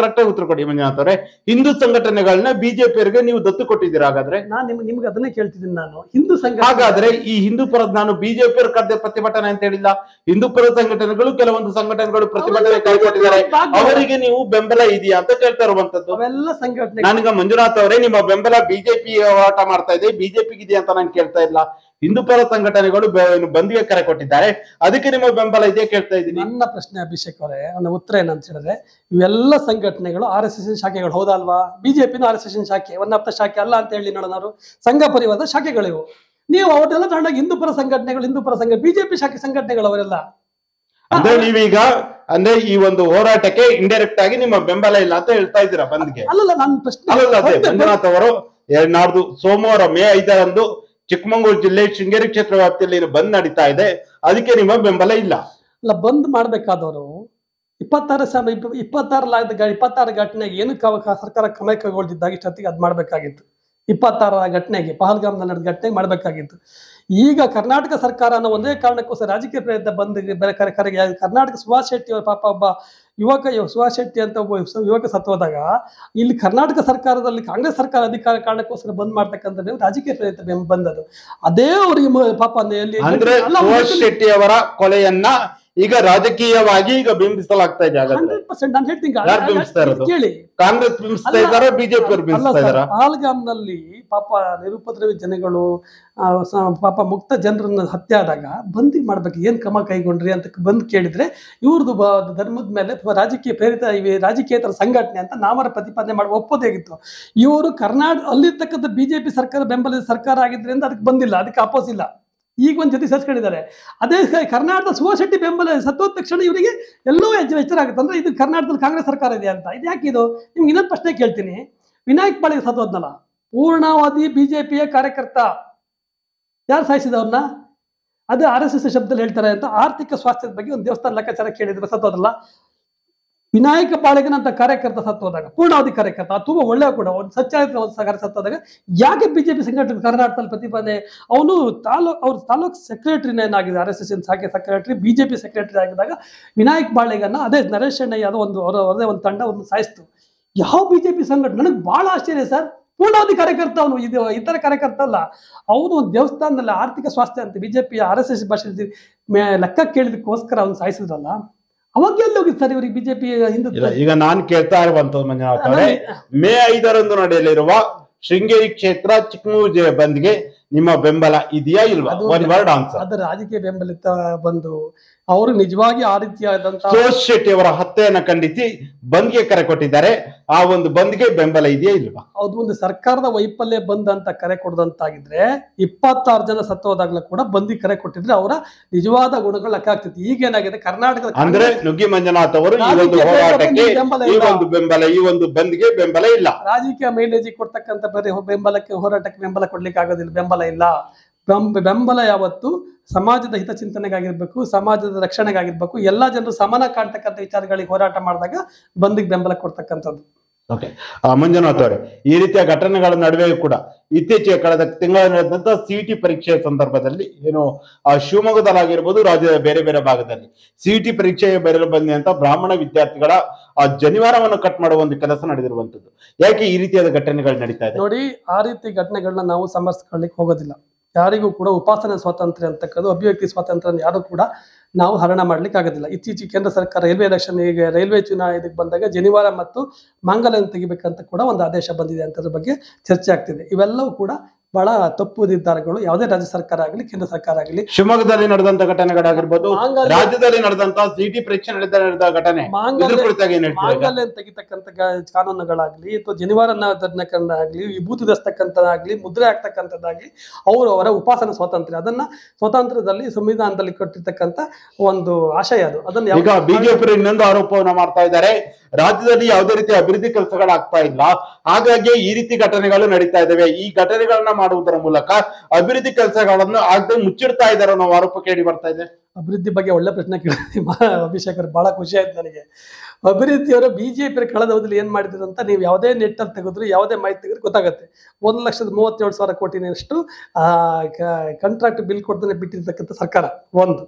ಕರೆಕ್ಟ್ ಆಗಿ ಉತ್ತರ ಕೊಡಿ ಮಂಜುನಾಥ್ ಅವರೇ. ಹಿಂದೂ ಸಂಘಟನೆಗಳನ್ನ ಬಿಜೆಪಿಯವರಿಗೆ ನೀವು ದತ್ತು ಕೊಟ್ಟಿದ್ದೀರಾ? ಹಾಗಾದ್ರೆ ನಾನು ನಿಮ್ಗೆ ಅದನ್ನೇ ಕೇಳ್ತಿದ್ದೀನಿ. ನಾನು ಹಿಂದೂ ಸಂಘಟನೆ, ಹಾಗಾದ್ರೆ ಈ ಹಿಂದೂಪುರದ ನಾನು ಬಿಜೆಪಿಯವ್ರ ಕರೆದ ಪ್ರತಿಭಟನೆ ಅಂತ ಹೇಳಿಲ್ಲ. ಹಿಂದೂಪುರ ಸಂಘಟನೆಗಳು ಕೆಲವೊಂದು ಸಂಘಟನೆಗಳು ಪ್ರತಿಭಟನೆ ಕೈಗೊಂಡಿದ್ದಾರೆ. ಅವರಿಗೆ ನೀವು ಬೆಂಬಲ ಇದೆಯಾ ಅಂತ ಕೇಳ್ತಾ ಇರುವಂತದ್ದು. ಅವೆಲ್ಲ ಸಂಘಟನೆ ನನಗ ಮಂಜುನಾಥ್ ಅವರೇ, ನಿಮ್ಮ ಬೆಂಬಲ ಬಿಜೆಪಿ ಹೋರಾಟ ಮಾಡ್ತಾ ಇದೆ, ಬಿಜೆಪಿಗೆ ಇದೆಯಾ ಅಂತ ನಾನು ಕೇಳ್ತಾ ಇಲ್ಲ. ಹಿಂದೂಪರ ಸಂಘಟನೆಗಳು ಬಂದ್ಗೆ ಕರೆ ಕೊಟ್ಟಿದ್ದಾರೆ, ಅದಕ್ಕೆ ನಿಮ್ಮ ಬೆಂಬಲ ಇದೆ ಕೇಳ್ತಾ ಇದ್ದೀನಿ. ನನ್ನ ಪ್ರಶ್ನೆ ಅಭಿಷೇಕ್ ಅವರೇ, ನನ್ನ ಉತ್ತರ ಏನಂತ ಹೇಳಿದ್ರೆ, ಇವೆಲ್ಲ ಸಂಘಟನೆಗಳು RSS ಶಾಖೆಗಳು, ಹೌದಲ್ವಾ? ಬಿಜೆಪಿನ RSS ಶಾಖೆ, ಒನ್ ಆಫ್ ದ ಶಾಖೆ ಅಲ್ಲ ಅಂತ ಹೇಳಿ ನೋಡೋಣ. ಸಂಘ ಪರಿವಾರದ ಶಾಖೆಗಳಿವು. ನೀವು ಅವರೆಲ್ಲ ತಗೊಂಡಾಗ ಹಿಂದೂಪರ ಸಂಘಟನೆ, ಬಿಜೆಪಿ ಶಾಖೆ ಸಂಘಟನೆಗಳು ಅವರೆಲ್ಲ. ಅಂದ್ರೆ ನೀವೀಗ ಅಂದ್ರೆ ಈ ಒಂದು ಹೋರಾಟಕ್ಕೆ ಇಂಡೈರೆಕ್ಟ್ ಆಗಿ ನಿಮ್ಮ ಬೆಂಬಲ ಇಲ್ಲ ಅಂತ ಹೇಳ್ತಾ ಇದ್ದೀರಾ ಬಂದ್ಗೆ? ಅಲ್ಲಲ್ಲ, ನನ್ನ ಪ್ರಶ್ನೆ ಮಂಜುನಾಥ್ ಅವರು ನಾಡ್ದು ಸೋಮವಾರ ಮೇ 5ರಂದು ಚಿಕ್ಕಮಗಳೂರು ಜಿಲ್ಲೆ ಶೃಂಗೇರಿ ಕ್ಷೇತ್ರ ವ್ಯಾಪ್ತಿಯಲ್ಲಿ ಬಂದ್ ನಡೀತಾ ಇದೆ, ಅದಕ್ಕೆ ನಿಮ್ಮ ಬೆಂಬಲ ಇಲ್ಲ? ಅಲ್ಲ, ಬಂದ್ ಮಾಡ್ಬೇಕಾದವರು 26 ಘಟನೆಗೆ ಏನು ಸರ್ಕಾರ ಕ್ರಮ ಕೈಗೊಳ್ತಿದ್ದಾಗ ಇಷ್ಟೊತ್ತಿಗೆ ಅದ್ ಮಾಡ್ಬೇಕಾಗಿತ್ತು. 26 ಘಟನೆಗೆ, ಪಹಲ್ಗಾಮ್ನಲ್ಲಿ ನಡೆದ ಘಟನೆಗೆ ಮಾಡ್ಬೇಕಾಗಿತ್ತು. ಈಗ ಕರ್ನಾಟಕ ಸರ್ಕಾರ ಒಂದೇ ಕಾರಣಕ್ಕೋಸ್ಕರ ರಾಜಕೀಯ ಪ್ರಯತ್ನ ಕರೆಗೆ ಕರ್ನಾಟಕ ಸುಭಾಷ್ ಶೆಟ್ಟಿ ಅವರ ಪಾಪ ಒಬ್ಬ ಸುಭಾಷ್ ಶೆಟ್ಟಿ ಅಂತ ಒಬ್ಬ ಯುವಕ ಸತ್ತೋದಾಗ ಇಲ್ಲಿ ಕರ್ನಾಟಕ ಸರ್ಕಾರದಲ್ಲಿ ಕಾಂಗ್ರೆಸ್ ಸರ್ಕಾರ ಅಧಿಕಾರ ಕಾರಣಕ್ಕೋಸ್ಕರ ಬಂದ್ ಮಾಡ್ತಕ್ಕಂಥ ರಾಜಕೀಯ ಪ್ರಯತ್ನ ಬಂದದ್ದು. ಅದೇ ಅವರಿಗೆ ಪಾಪ ಸುಭಾಷ್ ಶೆಟ್ಟಿ ಅವರ ಕೊಲೆಯನ್ನ ಈಗ ರಾಜಕೀಯವಾಗಿ ಈಗ ಬಿಂಬಿಸಲಾಗ್ತಾ ಇದೆ. 100% ನಾನು ಹೇಳ್ತೀನಿ, ಕೇಳಿ, ಕಾಂಗ್ರೆಸ್ ಬಿಂಬಿಸ್ತಾ ಇದ್ದಾರೆ, ಬಿಜೆಪಿ ಅವರು ಬಿಂಬಿಸ್ತಾ ಇದ್ದಾರೆ. ಪಹಲ್ಗಾಮ್ನಲ್ಲಿ ಪಾಪ ನಿರುಪದ್ರವಿ ಜನಗಳು, ಪಾಪ ಮುಕ್ತ ಜನರನ್ನ ಹತ್ಯೆ ಆದಾಗ ಬಂದಿ ಮಾಡ್ಬೇಕು, ಏನ್ ಕ್ರಮ ಕೈಗೊಂಡ್ರಿ ಅಂತ ಬಂದ್ ಕೇಳಿದ್ರೆ ಇವ್ರದ್ದು ಧರ್ಮದ ಮೇಲೆ ರಾಜಕೀಯ ಪ್ರೇರಿತ ರಾಜಕೀಯೇತರ ಸಂಘಟನೆ ಅಂತ ನಾವರ ಪ್ರತಿಪಾದನೆ ಮಾಡಿ ಒಪ್ಪೋದಾಗಿತ್ತು. ಇವರು ಅಲ್ಲಿರ್ತಕ್ಕಂಥ ಬಿಜೆಪಿ ಸರ್ಕಾರ ಬೆಂಬಲಿತ ಸರ್ಕಾರ ಆಗಿದ್ರಿಂದ ಅದಕ್ಕೆ ಬಂದಿಲ್ಲ, ಅದಕ್ಕೆ ಅಪೋಸ್ ಇಲ್ಲ. ಈಗ ಒಂದ್ ಜೊತೆ ಸೇರ್ಸ್ಕೊಂಡಿದ್ದಾರೆ. ಅದೇ ಕರ್ನಾಟಕದ ಸುಭಾಷ್ ಶೆಟ್ಟಿ ಬೆಂಬಲ ಸತ್ತೋದ ತಕ್ಷಣ ಇವರಿಗೆ ಎಲ್ಲೋ ಎಚ್ಚರ ಆಗುತ್ತೆ. ಅಂದ್ರೆ ಇದು ಕರ್ನಾಟಕದಲ್ಲಿ ಕಾಂಗ್ರೆಸ್ ಸರ್ಕಾರ ಇದೆ ಅಂತ. ಇದು ಯಾಕೆ? ಇದು ನಿಮ್ಗೆ ಇನ್ನೊಂದು ಪ್ರಶ್ನೆ ಕೇಳ್ತೀನಿ. ವಿನಾಯಕ್ ಪಾಳಿಗೆ ಸತ್ತೋದ್ನಲ್ಲ, ಪೂರ್ಣವಾದಿ ಬಿಜೆಪಿಯ ಕಾರ್ಯಕರ್ತ. ಯಾರು ಸಾಯಿಸಿದವ್ರನ್ನ? ಅದೇ RSS ಶಬ್ದದಲ್ಲಿ ಹೇಳ್ತಾರೆ ಅಂತ. ಆರ್ಥಿಕ ಸ್ವಾಸ್ಥ್ಯದ ಬಗ್ಗೆ ಒಂದು ದೇವಸ್ಥಾನ ಲೆಕ್ಕಾಚಾರ ಕೇಳಿದ್ರೆ ಸತ್ತೋದಲ್ಲ. ವಿನಾಯಕ ಪಾಳಿಗನಂತ ಕಾರ್ಯಕರ್ತ ಸತ್ತೋದಾಗ, ಪೂರ್ಣಾವಧಿ ಕಾರ್ಯಕರ್ತ, ತುಂಬಾ ಒಳ್ಳೆಯ ಕೂಡ ಒಂದು ಸಚ್ಚಾರಿತ್ರ ಸತ್ತೋದಾಗ ಯಾಕೆ ಬಿಜೆಪಿ ಸಂಘಟನೆ ಕರ್ನಾಟಕದಲ್ಲಿ ಪ್ರತಿಪಾದನೆ? ಅವನು ಅವ್ರ ತಾಲೂಕ್ ಸೆಕ್ರೆಟರಿನ ಏನಾಗಿದೆ, RSS ಶಾಖೆ ಸೆಕ್ರೆಟರಿ, ಬಿಜೆಪಿ ಸೆಕ್ರೆಟರಿ ಆಗಿದ್ದಾಗ ವಿನಾಯಕ್ ಪಾಳಿಗನ್ನ ಅದೇ ನರೇಶ್ ಅಣ್ಣಯ್ಯ ಒಂದು ಅವರದೇ ಒಂದು ತಂಡ ಒಂದು ಸಾಯಿಸ್ತು. ಯಾವ ಬಿಜೆಪಿ ಸಂಘಟನೆ? ನನಗೆ ಬಹಳ ಆಶ್ಚರ್ಯ ಸರ್. ಪೂರ್ಣಾವಧಿ ಕಾರ್ಯಕರ್ತ ಅವನು, ಇದು ಇತರ ಕಾರ್ಯಕರ್ತ ಅಲ್ಲ. ಅವನು ಒಂದು ದೇವಸ್ಥಾನದಲ್ಲಿ ಆರ್ಥಿಕ ಸ್ವಾಸ್ಥ್ಯ ಅಂತ ಬಿಜೆಪಿ RSS ಭಾಷೆ ಲೆಕ್ಕ ಕೇಳಿದಕ್ಕೋಸ್ಕರ ಅವ್ನು ಸಾಯಿಸಿದ್ರಲ್ಲ, ಅವಾಗ ಎಲ್ಲಿ ಹೋಗಿತ್ತು ಸರ್ ಇವರಿಗೆ ಬಿಜೆಪಿ ಹಿಂದುತ್ವ? ಈಗ ನಾನು ಕೇಳ್ತಾ ಇರುವಂತದ್ದು ಮಂಜುನಾಥ್ ಅವರೇ, ಮೇ 5ರಂದು ನಡೆಯಲಿರುವ ಶೃಂಗೇರಿ ಕ್ಷೇತ್ರ ಚಿಕ್ಕಮಗಳೂರು ಜಿಲ್ಲೆ ಬಂದ್ಗೆ ನಿಮ್ಮ ಬೆಂಬಲ ಇದೆಯಾ ಇಲ್ವಾ? One word answer. ಅದು ರಾಜಕೀಯ ಬೆಂಬಲಿತ ಬಂದು ಅವರು ನಿಜವಾಗಿ ಆ ರೀತಿಯಾದಂತಹ ಸುರೇಶ್ ಶೆಟ್ಟಿ ಅವರ ಹತ್ಯೆಯನ್ನ ಖಂಡಿಸಿ ಬಂದ್ಗೆ ಕರೆ ಕೊಟ್ಟಿದ್ದಾರೆ. ಆ ಒಂದು ಬಂದ್ಗೆ ಬೆಂಬಲ ಇದೆಯಾ ಇಲ್ವಾ? ಅದು ಒಂದು ಸರ್ಕಾರದ ವೈಫಲ್ಯ ಬಂದ್ ಅಂತ ಕರೆ ಕೊಡದಂತಾಗಿದ್ರೆ 26 ಜನ ಸತ್ತೋದಾಗ್ಲೂ ಕೂಡ ಬಂದಿ ಕರೆ ಕೊಟ್ಟಿದ್ರೆ ಅವರ ನಿಜವಾದ ಗುಣಗಳು ಲೆಕ್ಕ ಆಗ್ತಿತ್ತು. ಈಗೇನಾಗಿದೆ ಕರ್ನಾಟಕದ ಅಂದ್ರೆ ನುಗ್ಗಿ ಮಂಜುನಾಥ್ ಅವರು ಈ ಒಂದು ಹೋರಾಟಕ್ಕೆ ಈ ಒಂದು ಬೆಂಬಲ, ಈ ಒಂದು ಬಂದ್ಗೆ ಬೆಂಬಲ ಇಲ್ಲ. ರಾಜಕೀಯ ಮೈಲೇಜ್ ಕೊಡ್ತಕ್ಕಂಥ ಬೇರೆ ಬೆಂಬಲಕ್ಕೆ ಹೋರಾಟಕ್ಕೆ ಬೆಂಬಲ ಕೊಡ್ಲಿಕ್ಕೆ ಆಗೋದಿಲ್ಲ. ಬೆಂಬಲ ಇಲ್ಲ. ಬೆಂಬಲ ಯಾವತ್ತು ಸಮಾಜದ ಹಿತಚಿಂತನೆಗಾಗಿರ್ಬೇಕು, ಸಮಾಜದ ರಕ್ಷಣೆಗಾಗಿರ್ಬೇಕು, ಎಲ್ಲಾ ಜನರು ಸಮಾನ ಕಾಣ್ತಕ್ಕಂಥ ವಿಚಾರಗಳಿಗೆ ಹೋರಾಟ ಮಾಡಿದಾಗ ಬಂದಿಗೆ ಬೆಂಬಲ ಕೊಡ್ತಕ್ಕಂಥದ್ದು. ಓಕೆ ಮಂಜುನಾಥ್ ಅವರೇ, ಈ ರೀತಿಯ ಘಟನೆಗಳ ನಡುವೆಯೂ ಕೂಡ ಇತ್ತೀಚೆಗೆ ಕಳೆದ ತಿಂಗಳ ನಡೆದಂತ ಸಿಇಟಿ ಪರೀಕ್ಷೆಯ ಸಂದರ್ಭದಲ್ಲಿ ಏನು ಶಿವಮೊಗ್ಗದಲ್ಲಾಗಿರ್ಬೋದು, ರಾಜ್ಯದ ಬೇರೆ ಬೇರೆ ಭಾಗದಲ್ಲಿ ಸಿಇಟಿ ಪರೀಕ್ಷೆಗೆ ಬರಲು ಬಂದಿ ಅಂತ ಬ್ರಾಹ್ಮಣ ವಿದ್ಯಾರ್ಥಿಗಳ ಆ ಜನಿವಾರವನ್ನು ಕಟ್ ಮಾಡುವ ಒಂದು ಕೆಲಸ ನಡೆದಿರುವಂತದ್ದು. ಯಾಕೆ ಈ ರೀತಿಯಾದ ಘಟನೆಗಳು ನಡೀತಾ ಇದೆ? ನೋಡಿ, ಆ ರೀತಿ ಘಟನೆಗಳನ್ನ ನಾವು ಸಮರ್ಥಿಸ್ಕೊಳ್ಳಿಕ್ಕೆ ಹೋಗೋದಿಲ್ಲ. ಯಾರಿಗೂ ಕೂಡ ಉಪಾಸನೆ ಸ್ವಾತಂತ್ರ್ಯ ಅಂತಕ್ಕದ್ದು, ಅಭಿವ್ಯಕ್ತಿ ಸ್ವಾತಂತ್ರ್ಯ ಯಾರು ಕೂಡ ನಾವು ಹರಣ ಮಾಡ್ಲಿಕ್ಕೆ ಆಗೋದಿಲ್ಲ. ಇತ್ತೀಚೆಗೆ ಕೇಂದ್ರ ಸರ್ಕಾರ ರೈಲ್ವೆ ಎಲೆಕ್ಷನ್, ಈಗ ರೈಲ್ವೆ ಚುನಾವಣೆಗೆ ಬಂದಾಗ ಜನಿವಾರ ಮತ್ತು ಮಾಂಗಲ್ಯವನ್ನು ತೆಗಿಬೇಕಂತ ಕೂಡ ಒಂದು ಆದೇಶ ಬಂದಿದೆ ಅಂತದ್ರ ಬಗ್ಗೆ ಚರ್ಚೆ ಆಗ್ತಿದೆ. ಇವೆಲ್ಲವೂ ಕೂಡ ಬಹಳ ತಪ್ಪು ನಿರ್ಧಾರಗಳು. ಯಾವುದೇ ರಾಜ್ಯ ಸರ್ಕಾರ ಆಗಲಿ ಕೇಂದ್ರ ಸರ್ಕಾರ ಆಗಲಿ. ಶಿವಮೊಗ್ಗದಲ್ಲಿ ನಡೆದಂತ ಘಟನೆಗಳಾಗಿರ್ಬೋದು, ರಾಜ್ಯದಲ್ಲಿ ನಡೆದಂತ ಸಿಇಟಿ ಪರೀಕ್ಷೆ ನಡೆದ ಘಟನೆ, ಮಾಂಗಲ್ಯ ತೆಗಿತಕ್ಕಂಥ ಕಾನೂನುಗಳಾಗ್ಲಿ ಅಥವಾ ಜನಿವಾರನ ಧರ್ನಕ್ಕಾಗ್ಲಿ, ವಿಭೂತಿ ಧರಿಸ್ತಕ್ಕಂಥದ್ದಾಗ್ಲಿ, ಮುದ್ರೆ ಆಗ್ತಕ್ಕಂಥದ್ದಾಗ್ಲಿ ಅವರವರ ಉಪಾಸನ ಸ್ವಾತಂತ್ರ್ಯ. ಅದನ್ನ ಸ್ವಾತಂತ್ರ್ಯದಲ್ಲಿ ಸಂವಿಧಾನದಲ್ಲಿ ಕೊಟ್ಟಿರ್ತಕ್ಕಂಥ ಒಂದು ಆಶಯ ಅದು. ಅದನ್ನ ಈಗ ಬಿಜೆಪಿ ಇನ್ನೊಂದು ಆರೋಪವನ್ನ ಮಾಡ್ತಾ ಇದ್ದಾರೆ, ರಾಜ್ಯದಲ್ಲಿ ಯಾವುದೇ ರೀತಿ ಅಭಿವೃದ್ಧಿ ಕೆಲಸಗಳಾಗ್ತಾ ಇಲ್ಲ, ಹಾಗಾಗಿ ಈ ರೀತಿ ಘಟನೆಗಳು ನಡೀತಾ ಇದಾವೆ. ಈ ಘಟನೆಗಳನ್ನ ಮಾಡುವುದರ ಮೂಲಕ ಅಭಿವೃದ್ಧಿ ಕೆಲಸಗಳನ್ನು ಆಗದೆ ಮುಚ್ಚಿಡ್ತಾ ಇದ್ದಾರೆ ಅನ್ನೋ ಆರೋಪ ಕೇಳಿ ಬರ್ತಾ ಇದೆ. ಅಭಿವೃದ್ಧಿ ಬಗ್ಗೆ ಒಳ್ಳೆ ಪ್ರಶ್ನೆ ಕೇಳಿದ್ರಿ ಅಭಿಷೇಕ್ ಅವ್ರು, ಬಹಳ ಖುಷಿ ಆಯ್ತು ನನಗೆ. ಅಭಿವೃದ್ಧಿಯವರು ಬಿಜೆಪಿ ಕಳೆದ ಅವಧಿಯಲ್ಲಿ ಏನ್ ಮಾಡಿದ್ರು ಅಂತ ನೀವು ಯಾವುದೇ ನೆಟ್ ಅಲ್ಲಿ ತೆಗೆದ್ರು, ಯಾವುದೇ ಮಾಹಿತಿ ತೆಗೆದ್ರು ಗೊತ್ತಾಗುತ್ತೆ. 1,37,000 ಕೋಟಿನಷ್ಟು ಕಾಂಟ್ರಾಕ್ಟ್ ಬಿಲ್ ಕೊಡ್ತಾನೆ ಬಿಟ್ಟಿರ್ತಕ್ಕಂಥ ಸರ್ಕಾರ. ಒಂದು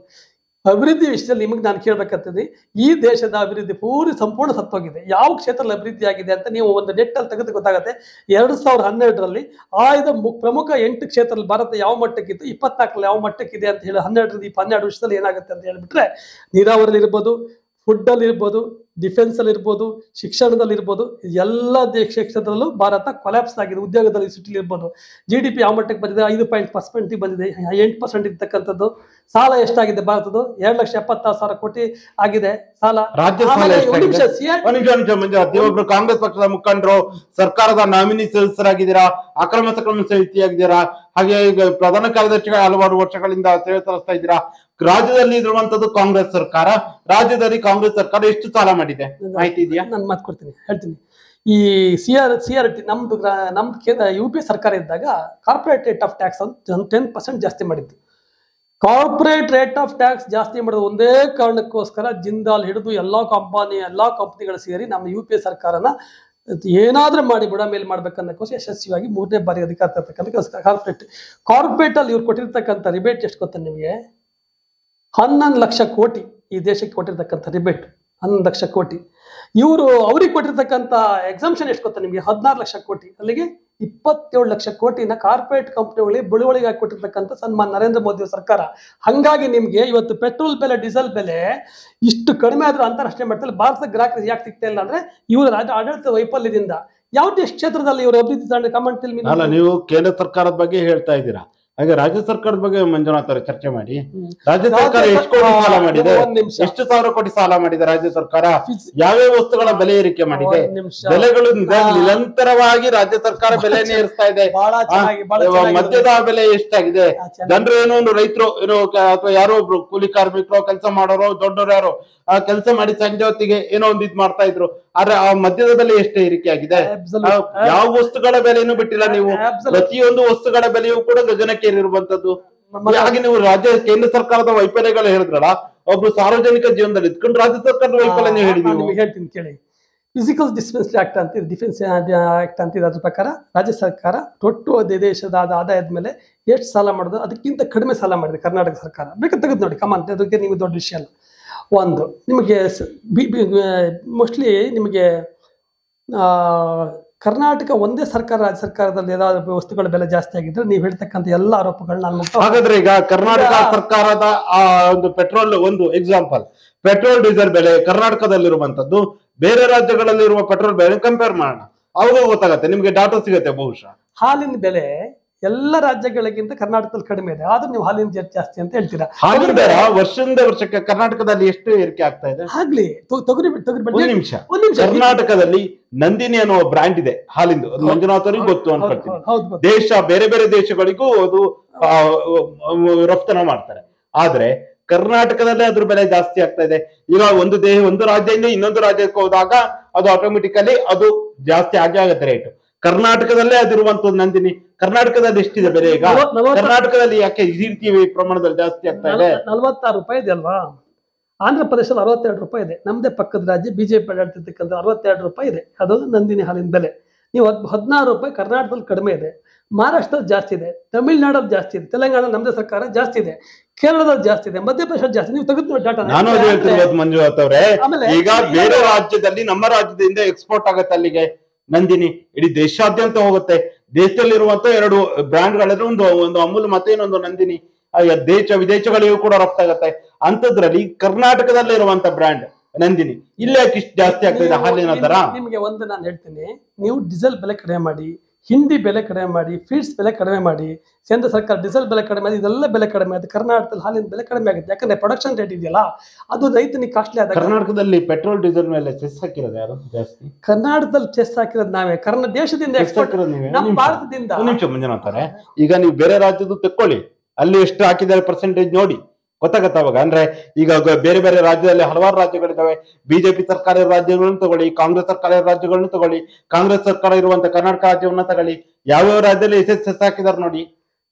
ಅಭಿವೃದ್ಧಿ ವಿಷಯದಲ್ಲಿ ನಿಮಗೆ ನಾನು ಕೇಳಬೇಕಾಗ್ತದೆ, ಈ ದೇಶದ ಅಭಿವೃದ್ಧಿ ಸಂಪೂರ್ಣ ಸತ್ತೋಗಿದೆ. ಯಾವ ಕ್ಷೇತ್ರದಲ್ಲಿ ಅಭಿವೃದ್ಧಿ ಆಗಿದೆ ಅಂತ ನೀವು ಒಂದು ನೆಟ್ಟಲ್ಲಿ ತೆಗೆದು ಗೊತ್ತಾಗುತ್ತೆ. 2012ರಲ್ಲಿ ಆಯ್ದ ಪ್ರಮುಖ 8 ಕ್ಷೇತ್ರದಲ್ಲಿ ಭಾರತ ಯಾವ ಮಟ್ಟಕ್ಕಿತ್ತು, 24ರಲ್ಲಿ ಯಾವ ಮಟ್ಟಕ್ಕಿದೆ ಅಂತ ಹೇಳಿ 12 ವರ್ಷದಲ್ಲಿ ಏನಾಗುತ್ತೆ ಅಂತ ಹೇಳಿಬಿಟ್ರೆ, ನೀರಾವರಿಯಲ್ಲಿ ಇರ್ಬೋದು, ಫುಡ್ ಅಲ್ಲಿ ಇರ್ಬೋದು, ಡಿಫೆನ್ಸ್ ಅಲ್ಲಿ ಇರ್ಬೋದು, ಶಿಕ್ಷಣದಲ್ಲಿ ಇರ್ಬೋದು, ಎಲ್ಲ ಕ್ಷೇತ್ರದಲ್ಲೂ ಭಾರತ ಕೊಲ್ಯಾಪ್ಸ್ ಆಗಿದೆ. ಉದ್ಯೋಗದಲ್ಲಿ ಸಿಟಿಲಿ ಇರ್ಬೋದು, GDP ಯಾವ ಮಟ್ಟಕ್ಕೆ ಬಂದಿದೆ, 5% ಬಂದಿದೆ, 8% ಇರ್ತಕ್ಕಂಥದ್ದು. ಸಾಲ ಎಷ್ಟಾಗಿದೆ ಭಾರತದ್ದು? 2,70,000 ಕೋಟಿ ಆಗಿದೆ ಸಾಲ. ಒಬ್ರು ಕಾಂಗ್ರೆಸ್ ಪಕ್ಷದ ಮುಖಂಡರು ಸರ್ಕಾರದ ನಾಮಿನಿ ಸದಸ್ಯರಾಗಿದ್ದೀರಾ, ಅಕ್ರಮ ಸಕ್ರಮ ಸಮಿತಿಯಾಗಿದ್ದೀರಾ, ಹಾಗೆ ಈಗ ಪ್ರಧಾನ ಕಾರ್ಯದರ್ಶಿಗಳು ಹಲವಾರು ವರ್ಷಗಳಿಂದ ಸೇವೆ ಸಲ್ಲಿಸ್ತಾ ಇದ್ದೀರಾ. ರಾಜ್ಯದಲ್ಲಿ ಇರುವಂತದ್ದು ಕಾಂಗ್ರೆಸ್ ಸರ್ಕಾರ, ರಾಜ್ಯದಲ್ಲಿ ಕಾಂಗ್ರೆಸ್ ಸರ್ಕಾರ ಎಷ್ಟು ಸಾಲ ಮಾಡಿದೆ ಮಾಹಿತಿ ಇದೆಯಾ? ನಾನು ಮಾತು ಕೊಡ್ತೀನಿ, ಹೇಳ್ತೀನಿ. ಈ CRT ನಮ್ದು UP ಸರ್ಕಾರ ಇದ್ದಾಗ ಕಾರ್ಪೊರೇಟ್ ರೇಟ್ ಆಫ್ ಟ್ಯಾಕ್ಸ್ ಅಂತ 10% ಜಾಸ್ತಿ ಮಾಡಿದ್ದು. ಕಾರ್ಪೊರೇಟ್ ರೇಟ್ ಆಫ್ ಟ್ಯಾಕ್ಸ್ ಜಾಸ್ತಿ ಮಾಡೋದು ಒಂದೇ ಕಾರಣಕ್ಕೋಸ್ಕರ ಜಿಂದಾಲ್ ಹಿಡಿದು ಎಲ್ಲಾ ಕಂಪನಿಗಳು ಸೇರಿ ನಮ್ಮ UP ಸರ್ಕಾರನ ಏನಾದ್ರೂ ಮಾಡಿ ಬುಡ ಮೇಲೆ ಮಾಡ್ಬೇಕನ್ನೋಕ್ಕೋಸ್ಕರ ಯಶಸ್ವಿಯಾಗಿ 3ನೇ ಬಾರಿ ಅಧಿಕಾರ ತರ್ತಕ್ಕಂಥ ಕಾರ್ಪೊರೇಟ್ ಅಲ್ಲಿ ಇವ್ರು ಕೊಟ್ಟಿರ್ತಕ್ಕಂಥ ರಿಬೇಟ್ ಎಷ್ಟು ಗೊತ್ತಾ ನಿಮಗೆ? 11 ಲಕ್ಷ ಕೋಟಿ ಈ ದೇಶಕ್ಕೆ ಕೊಟ್ಟಿರ್ತಕ್ಕಂಥ ರಿಬೇಟ್, 11 ಲಕ್ಷ ಕೋಟಿ. ಇವರು ಅವ್ರಿಗೆ ಕೊಟ್ಟಿರ್ತಕ್ಕಂಥ ಎಕ್ಸಾಮ್ಷನ್ ಎಷ್ಟು ಗೊತ್ತಾ ನಿಮಗೆ? 16 ಲಕ್ಷ ಕೋಟಿ. ಅಲ್ಲಿಗೆ 27 ಲಕ್ಷ ಕೋಟಿನ ಕಾರ್ಪೊರೇಟ್ ಕಂಪನಿಗಳಿಗೆ ಬಳುವಳಿಗಾಗಿ ಕೊಟ್ಟಿರ್ತಕ್ಕಂಥ ಸನ್ಮಾನ್ ನರೇಂದ್ರ ಮೋದಿ ಸರ್ಕಾರ. ಹಂಗಾಗಿ ನಿಮ್ಗೆ ಇವತ್ತು ಪೆಟ್ರೋಲ್ ಬೆಲೆ, ಡೀಸೆಲ್ ಬೆಲೆ ಇಷ್ಟು ಕಡಿಮೆ ಆದ್ರೂ ಅಂತಾರಾಷ್ಟ್ರೀಯ ಮಟ್ಟದಲ್ಲಿ ಭಾರತದ ಗ್ರಾಹಕರಿಗೆ ಯಾಕೆ ಸಿಗ್ತಾ ಇಲ್ಲ ಅಂದ್ರೆ ಇವರ ಆಡಳಿತ ವೈಫಲ್ಯದಿಂದ. ಯಾವ ಕ್ಷೇತ್ರದಲ್ಲಿ ಇವರು ಅಭಿವೃದ್ಧಿ ಕಮೆಂಟ್ ಅಲ್ಲ, ನೀವು ಕೇಂದ್ರ ಸರ್ಕಾರದ ಬಗ್ಗೆ ಹೇಳ್ತಾ ಇದ್ದೀರಾ, ಹಾಗೆ ರಾಜ್ಯ ಸರ್ಕಾರದ ಬಗ್ಗೆ ಮಂಜುನಾಥ್ ಅವರು ಚರ್ಚೆ ಮಾಡಿ. ರಾಜ್ಯ ಸರ್ಕಾರ ಎಷ್ಟು ಕೋಟಿ ಸಾಲ ಮಾಡಿದೆ, ಎಷ್ಟು ಸಾವಿರ ಕೋಟಿ ಸಾಲ ಮಾಡಿದೆ ರಾಜ್ಯ ಸರ್ಕಾರ, ಯಾವ್ಯಾವ ವಸ್ತುಗಳ ಬೆಲೆ ಏರಿಕೆ ಮಾಡಿದೆ, ಬೆಲೆಗಳು ನಿರಂತರವಾಗಿ ರಾಜ್ಯ ಸರ್ಕಾರ ಬೆಲೆನೇ ಏರಿಸ್ತಾ ಇದೆ. ಮದ್ಯದ ಬೆಲೆ ಎಷ್ಟಾಗಿದೆ, ಜನರು ಏನೋ ಒಂದು ರೈತರು ಏನೋ ಅಥವಾ ಯಾರೋ ಒಬ್ರು ಕೂಲಿ ಕಾರ್ಮಿಕರು, ಕೆಲಸ ಮಾಡೋರು, ದೊಡ್ಡವರು ಯಾರೋ ಆ ಕೆಲಸ ಮಾಡಿ ಸಂಜೆ ಹೊತ್ತಿಗೆ ಏನೋ ಒಂದು ಇದ್ ಮಾಡ್ತಾ ಇದ್ರು. ಆದ್ರೆ ಆ ಮದ್ಯದ ಬೆಲೆ ಎಷ್ಟು ಏರಿಕೆ ಆಗಿದೆ, ಯಾವ ವಸ್ತುಗಳ ಬೆಲೆನೂ ಬಿಟ್ಟಿಲ್ಲ ನೀವು. ಪ್ರತಿಯೊಂದು ವಸ್ತುಗಳ ಬೆಲೆಯೂ ಕೂಡ ಗಗನಕ್ಕೆ ಏರಿರುವಂತದ್ದು. ಹಾಗೆ ನೀವು ಕೇಂದ್ರ ಸರ್ಕಾರದ ವೈಫಲ್ಯಗಳು ಹೇಳಿದ್ರಲ್ಲ, ಒಬ್ರು ಸಾರ್ವಜನಿಕ ಜೀವನದಲ್ಲಿ ಇದ್ಕೊಂಡು ರಾಜ್ಯ ಸರ್ಕಾರದ ವೈಫಲ್ಯ ನೀವು ಹೇಳಿದ್ವಿ. ಹೇಳ್ತೀನಿ ಕೇಳಿ. ಫಿಸಿಕಲ್ ಡಿಫೆನ್ಸ್ ಆಕ್ಟ್ ಅಂತ ಡಿಫೆನ್ಸ್ ಆಕ್ಟ್ ಅಂತಿದೆ. ಅದ್ರ ಪ್ರಕಾರ ರಾಜ್ಯ ಸರ್ಕಾರ ಒಟ್ಟು ದೇಶದ ಆದಾಯದ ಮೇಲೆ ಎಷ್ಟು ಸಾಲ ಮಾಡೋದು ಅದಕ್ಕಿಂತ ಕಡಿಮೆ ಸಾಲ ಮಾಡಿದೆ ಕರ್ನಾಟಕ ಸರ್ಕಾರ. ಬೇಕಾದ್ರೆ ತೆಗೆದು ನೋಡಿ, ಕಮಾನ್, ಅದಕ್ಕೆ ನಿಮ್ಗೆ ದೊಡ್ಡ ವಿಷಯ ಅಲ್ಲ. ಒಂದು ನಿಮಗೆ ಮೋಸ್ಟ್ಲಿ ನಿಮಗೆ ಕರ್ನಾಟಕ ಒಂದೇ ಸರ್ಕಾರ, ರಾಜ್ಯ ಸರ್ಕಾರದಲ್ಲಿ ಏದಾದ್ರು ವಸ್ತುಗಳ ಬೆಲೆ ಜಾಸ್ತಿ ಆಗಿದ್ರೆ ನೀವು ಹೇಳ್ತಕ್ಕಂಥ ಎಲ್ಲ ಆರೋಪಗಳನ್ನ ನಾನು ಹಾಗಾದ್ರೆ ಈಗ ಕರ್ನಾಟಕ ಸರ್ಕಾರದ ಆ ಒಂದು ಪೆಟ್ರೋಲ್ ಒಂದು ಎಕ್ಸಾಂಪಲ್, ಪೆಟ್ರೋಲ್ ಡೀಸೆಲ್ ಬೆಲೆ ಕರ್ನಾಟಕದಲ್ಲಿರುವಂತದ್ದು ಬೇರೆ ರಾಜ್ಯಗಳಲ್ಲಿರುವ ಪೆಟ್ರೋಲ್ ಬೆಲೆ ಕಂಪೇರ್ ಮಾಡೋಣ, ಅವಾಗ ಗೊತ್ತಾಗತ್ತೆ ನಿಮ್ಗೆ ಡಾಟಾ ಸಿಗತ್ತೆ. ಬಹುಶಃ ಹಾಲಿನ ಬೆಲೆ ಎಲ್ಲ ರಾಜ್ಯಗಳಿಗಿಂತ ಕರ್ನಾಟಕದಲ್ಲಿ ಕಡಿಮೆ ಇದೆ, ಆದ್ರೂ ನೀವು ಹಾಲಿನ ರೇಟ್ ಜಾಸ್ತಿ ಅಂತ ಹೇಳ್ತೀರಾ. ಹಾಲಿನ ದರ ವರ್ಷದಿಂದ ವರ್ಷಕ್ಕೆ ಕರ್ನಾಟಕದಲ್ಲಿ ಎಷ್ಟು ಏರಿಕೆ ಆಗ್ತಾ ಇದೆ? ಆಗ್ಲಿ ತೊಗರಿ ಒಂದ್ ನಿಮಿಷ. ಒಂದ್ ನಿಮಿಷ. ಕರ್ನಾಟಕದಲ್ಲಿ ನಂದಿನಿ ಅನ್ನೋ ಬ್ರ್ಯಾಂಡ್ ಇದೆ ಹಾಲಿಂದು, ಮಂಜುನಾಥ್ ಅವರಿಗೆ ಗೊತ್ತು ಅನ್ಕೊಳ್ತೀನಿ. ದೇಶ ಬೇರೆ ಬೇರೆ ದೇಶಗಳಿಗೂ ಅದು ರಫ್ತನ ಮಾಡ್ತಾರೆ. ಆದ್ರೆ ಕರ್ನಾಟಕದಲ್ಲೇ ಅದ್ರ ಬೆಲೆ ಜಾಸ್ತಿ ಆಗ್ತಾ ಇದೆ. ಈಗ ಒಂದು ರಾಜ್ಯದಿಂದ ಇನ್ನೊಂದು ರಾಜ್ಯಕ್ಕೆ ಹೋದಾಗ ಅದು ಆಟೋಮೆಟಿಕಲಿ ಅದು ಜಾಸ್ತಿ ಆಗುತ್ತೆ ರೇಟ್. ಕರ್ನಾಟಕದಲ್ಲೇ ಅದಿರುವಂತದ್ದು ನಂದಿನಿ ಕರ್ನಾಟಕದಲ್ಲಿ ಎಷ್ಟಿದೆ ಬೆಲೆ ಈಗ? ಕರ್ನಾಟಕದಲ್ಲಿ ಯಾಕೆ ಈ ರೀತಿ ಪ್ರಮಾಣದಲ್ಲಿ ಜಾಸ್ತಿ ಆಗ್ತಾ ಇದೆ? 46 ರೂಪಾಯಿ ಇದೆ ಅಲ್ವಾ? ಆಂಧ್ರ ಪ್ರದೇಶದಲ್ಲಿ 62 ರೂಪಾಯಿ ಇದೆ. ನಮ್ದೇ ಪಕ್ಕದ ರಾಜ್ಯ ಬಿಜೆಪಿ ಆಡಳಿತಕ್ಕಂಥ 62 ರೂಪಾಯಿ ಇದೆ ಅದು ನಂದಿನಿ ಹಾಲಿನ ಬೆಲೆ. ನೀವು 16 ರೂಪಾಯಿ ಕರ್ನಾಟಕದಲ್ಲಿ ಕಡಿಮೆ ಇದೆ, ಮಹಾರಾಷ್ಟ್ರದಲ್ಲಿ ಜಾಸ್ತಿ ಇದೆ, ತಮಿಳುನಾಡಲ್ಲಿ ಜಾಸ್ತಿ ಇದೆ, ತೆಲಂಗಾಣ ನಮ್ದೇ ಸರ್ಕಾರ ಜಾಸ್ತಿ ಇದೆ, ಕೇರಳದಲ್ಲಿ ಜಾಸ್ತಿ ಇದೆ, ಮಧ್ಯಪ್ರದೇಶ ಜಾಸ್ತಿ. ನೀವು ತೆಗೆದು ಡಾಟಾ. ನಾನು ಹೇಳ್ತಿರೋದು ಮಂಜುನಾಥ್ ಅವರೇ, ಈಗ ಬೇರೆ ರಾಜ್ಯದಲ್ಲಿ ನಮ್ಮ ರಾಜ್ಯದಿಂದ ಎಕ್ಸ್ಪೋರ್ಟ್ ಆಗುತ್ತೆ ಅಲ್ಲಿಗೆ ನಂದಿನಿ, ಇಡೀ ದೇಶಾದ್ಯಂತ ಹೋಗುತ್ತೆ. ದೇಶದಲ್ಲಿರುವಂತ 2 ಬ್ರ್ಯಾಂಡ್ಗಳಿದ್ರೆ ಒಂದು ಅಮೂಲ್ ಮತ್ತೆ ಇನ್ನೊಂದು ನಂದಿನಿ ದೇಶ ವಿದೇಶಗಳಿಗೂ ಕೂಡ ರಫ್ತಾಗತ್ತೆ. ಅಂತದ್ರಲ್ಲಿ ಕರ್ನಾಟಕದಲ್ಲೇ ಇರುವಂತ ಬ್ರ್ಯಾಂಡ್ ನಂದಿನಿ ಇಲ್ಲಿ ಯಾಕೆ ಇಷ್ಟು ಜಾಸ್ತಿ ಆಗ್ತದೆ ಹಾಲಿನ ದರ? ನಿಮಗೆ ಒಂದು ನಾನು ಹೇಳ್ತೀನಿ, ನೀವು ಡೀಸೆಲ್ ಬೆಲೆ ಕಡಿಮೆ ಮಾಡಿ, ಹಿಂಡಿ ಬೆಲೆ ಕಡಿಮೆ ಮಾಡಿ, ಫೀಡ್ಸ್ ಬೆಲೆ ಕಡಿಮೆ ಮಾಡಿ, ಕೇಂದ್ರ ಸರ್ಕಾರ ಡೀಸೆಲ್ ಬೆಲೆ ಕಡಿಮೆ ಮಾಡಿ, ಇದೆಲ್ಲ ಬೆಲೆ ಕಡಿಮೆ ಆಗುತ್ತೆ. ಕರ್ನಾಟಕದಲ್ಲಿ ಹಾಲಿನ ಬೆಲೆ ಕಡಿಮೆ ಆಗುತ್ತೆ, ಯಾಕಂದ್ರೆ ಪ್ರೊಡಕ್ಷನ್ ರೇಟ್ ಇದೆಯಲ್ಲ ಅದು ರೈತನಿಗೆ ಕಾಸ್ಟ್ಲಿ ಆದ. ಕರ್ನಾಟಕದಲ್ಲಿ ಪೆಟ್ರೋಲ್ ಡೀಸೆಲ್ ಮೇಲೆ ಸೆಸ್ ಹಾಕಿರೋದು ಯಾರು ಜಾಸ್ತಿ? ಕರ್ನಾಟಕದಲ್ಲಿ ಸೆಸ್ ಹಾಕಿರೋದು ನಾವೇ, ದೇಶದಿಂದ ಎಕ್ಸ್ಪೋರ್ಟ್ ನಮ್ಮ ಭಾರತದಿಂದ. ನಿಮಿಷ ಮಂಜುನಾಥ್, ಈಗ ನೀವು ಬೇರೆ ರಾಜ್ಯದ್ದು ತೆಕ್ಕೊಳ್ಳಿ, ಅಲ್ಲಿ ಎಷ್ಟು ಹಾಕಿದ್ದಾರೆ ಪರ್ಸೆಂಟೇಜ್ ನೋಡಿ ಗೊತ್ತಾಗತ್ತ ಅವಾಗ. ಅಂದ್ರೆ ಈಗ ಬೇರೆ ಬೇರೆ ರಾಜ್ಯದಲ್ಲಿ ಹಲವಾರು ರಾಜ್ಯಗಳಿದ್ದಾವೆ. ಬಿಜೆಪಿ ಸರ್ಕಾರ ಇರೋ ರಾಜ್ಯಗಳನ್ನು ತಗೊಳ್ಳಿ, ಕಾಂಗ್ರೆಸ್ ಸರ್ಕಾರ ಇರೋ ರಾಜ್ಯಗಳನ್ನು ತಗೊಳ್ಳಿ, ಕಾಂಗ್ರೆಸ್ ಸರ್ಕಾರ ಇರುವಂತ ಕರ್ನಾಟಕ ರಾಜ್ಯವನ್ನ ತಗೊಳ್ಳಿ, ಯಾವ್ಯಾವ ರಾಜ್ಯದಲ್ಲಿ ಎಸ್ ಹಾಕಿದಾರೆ ನೋಡಿ.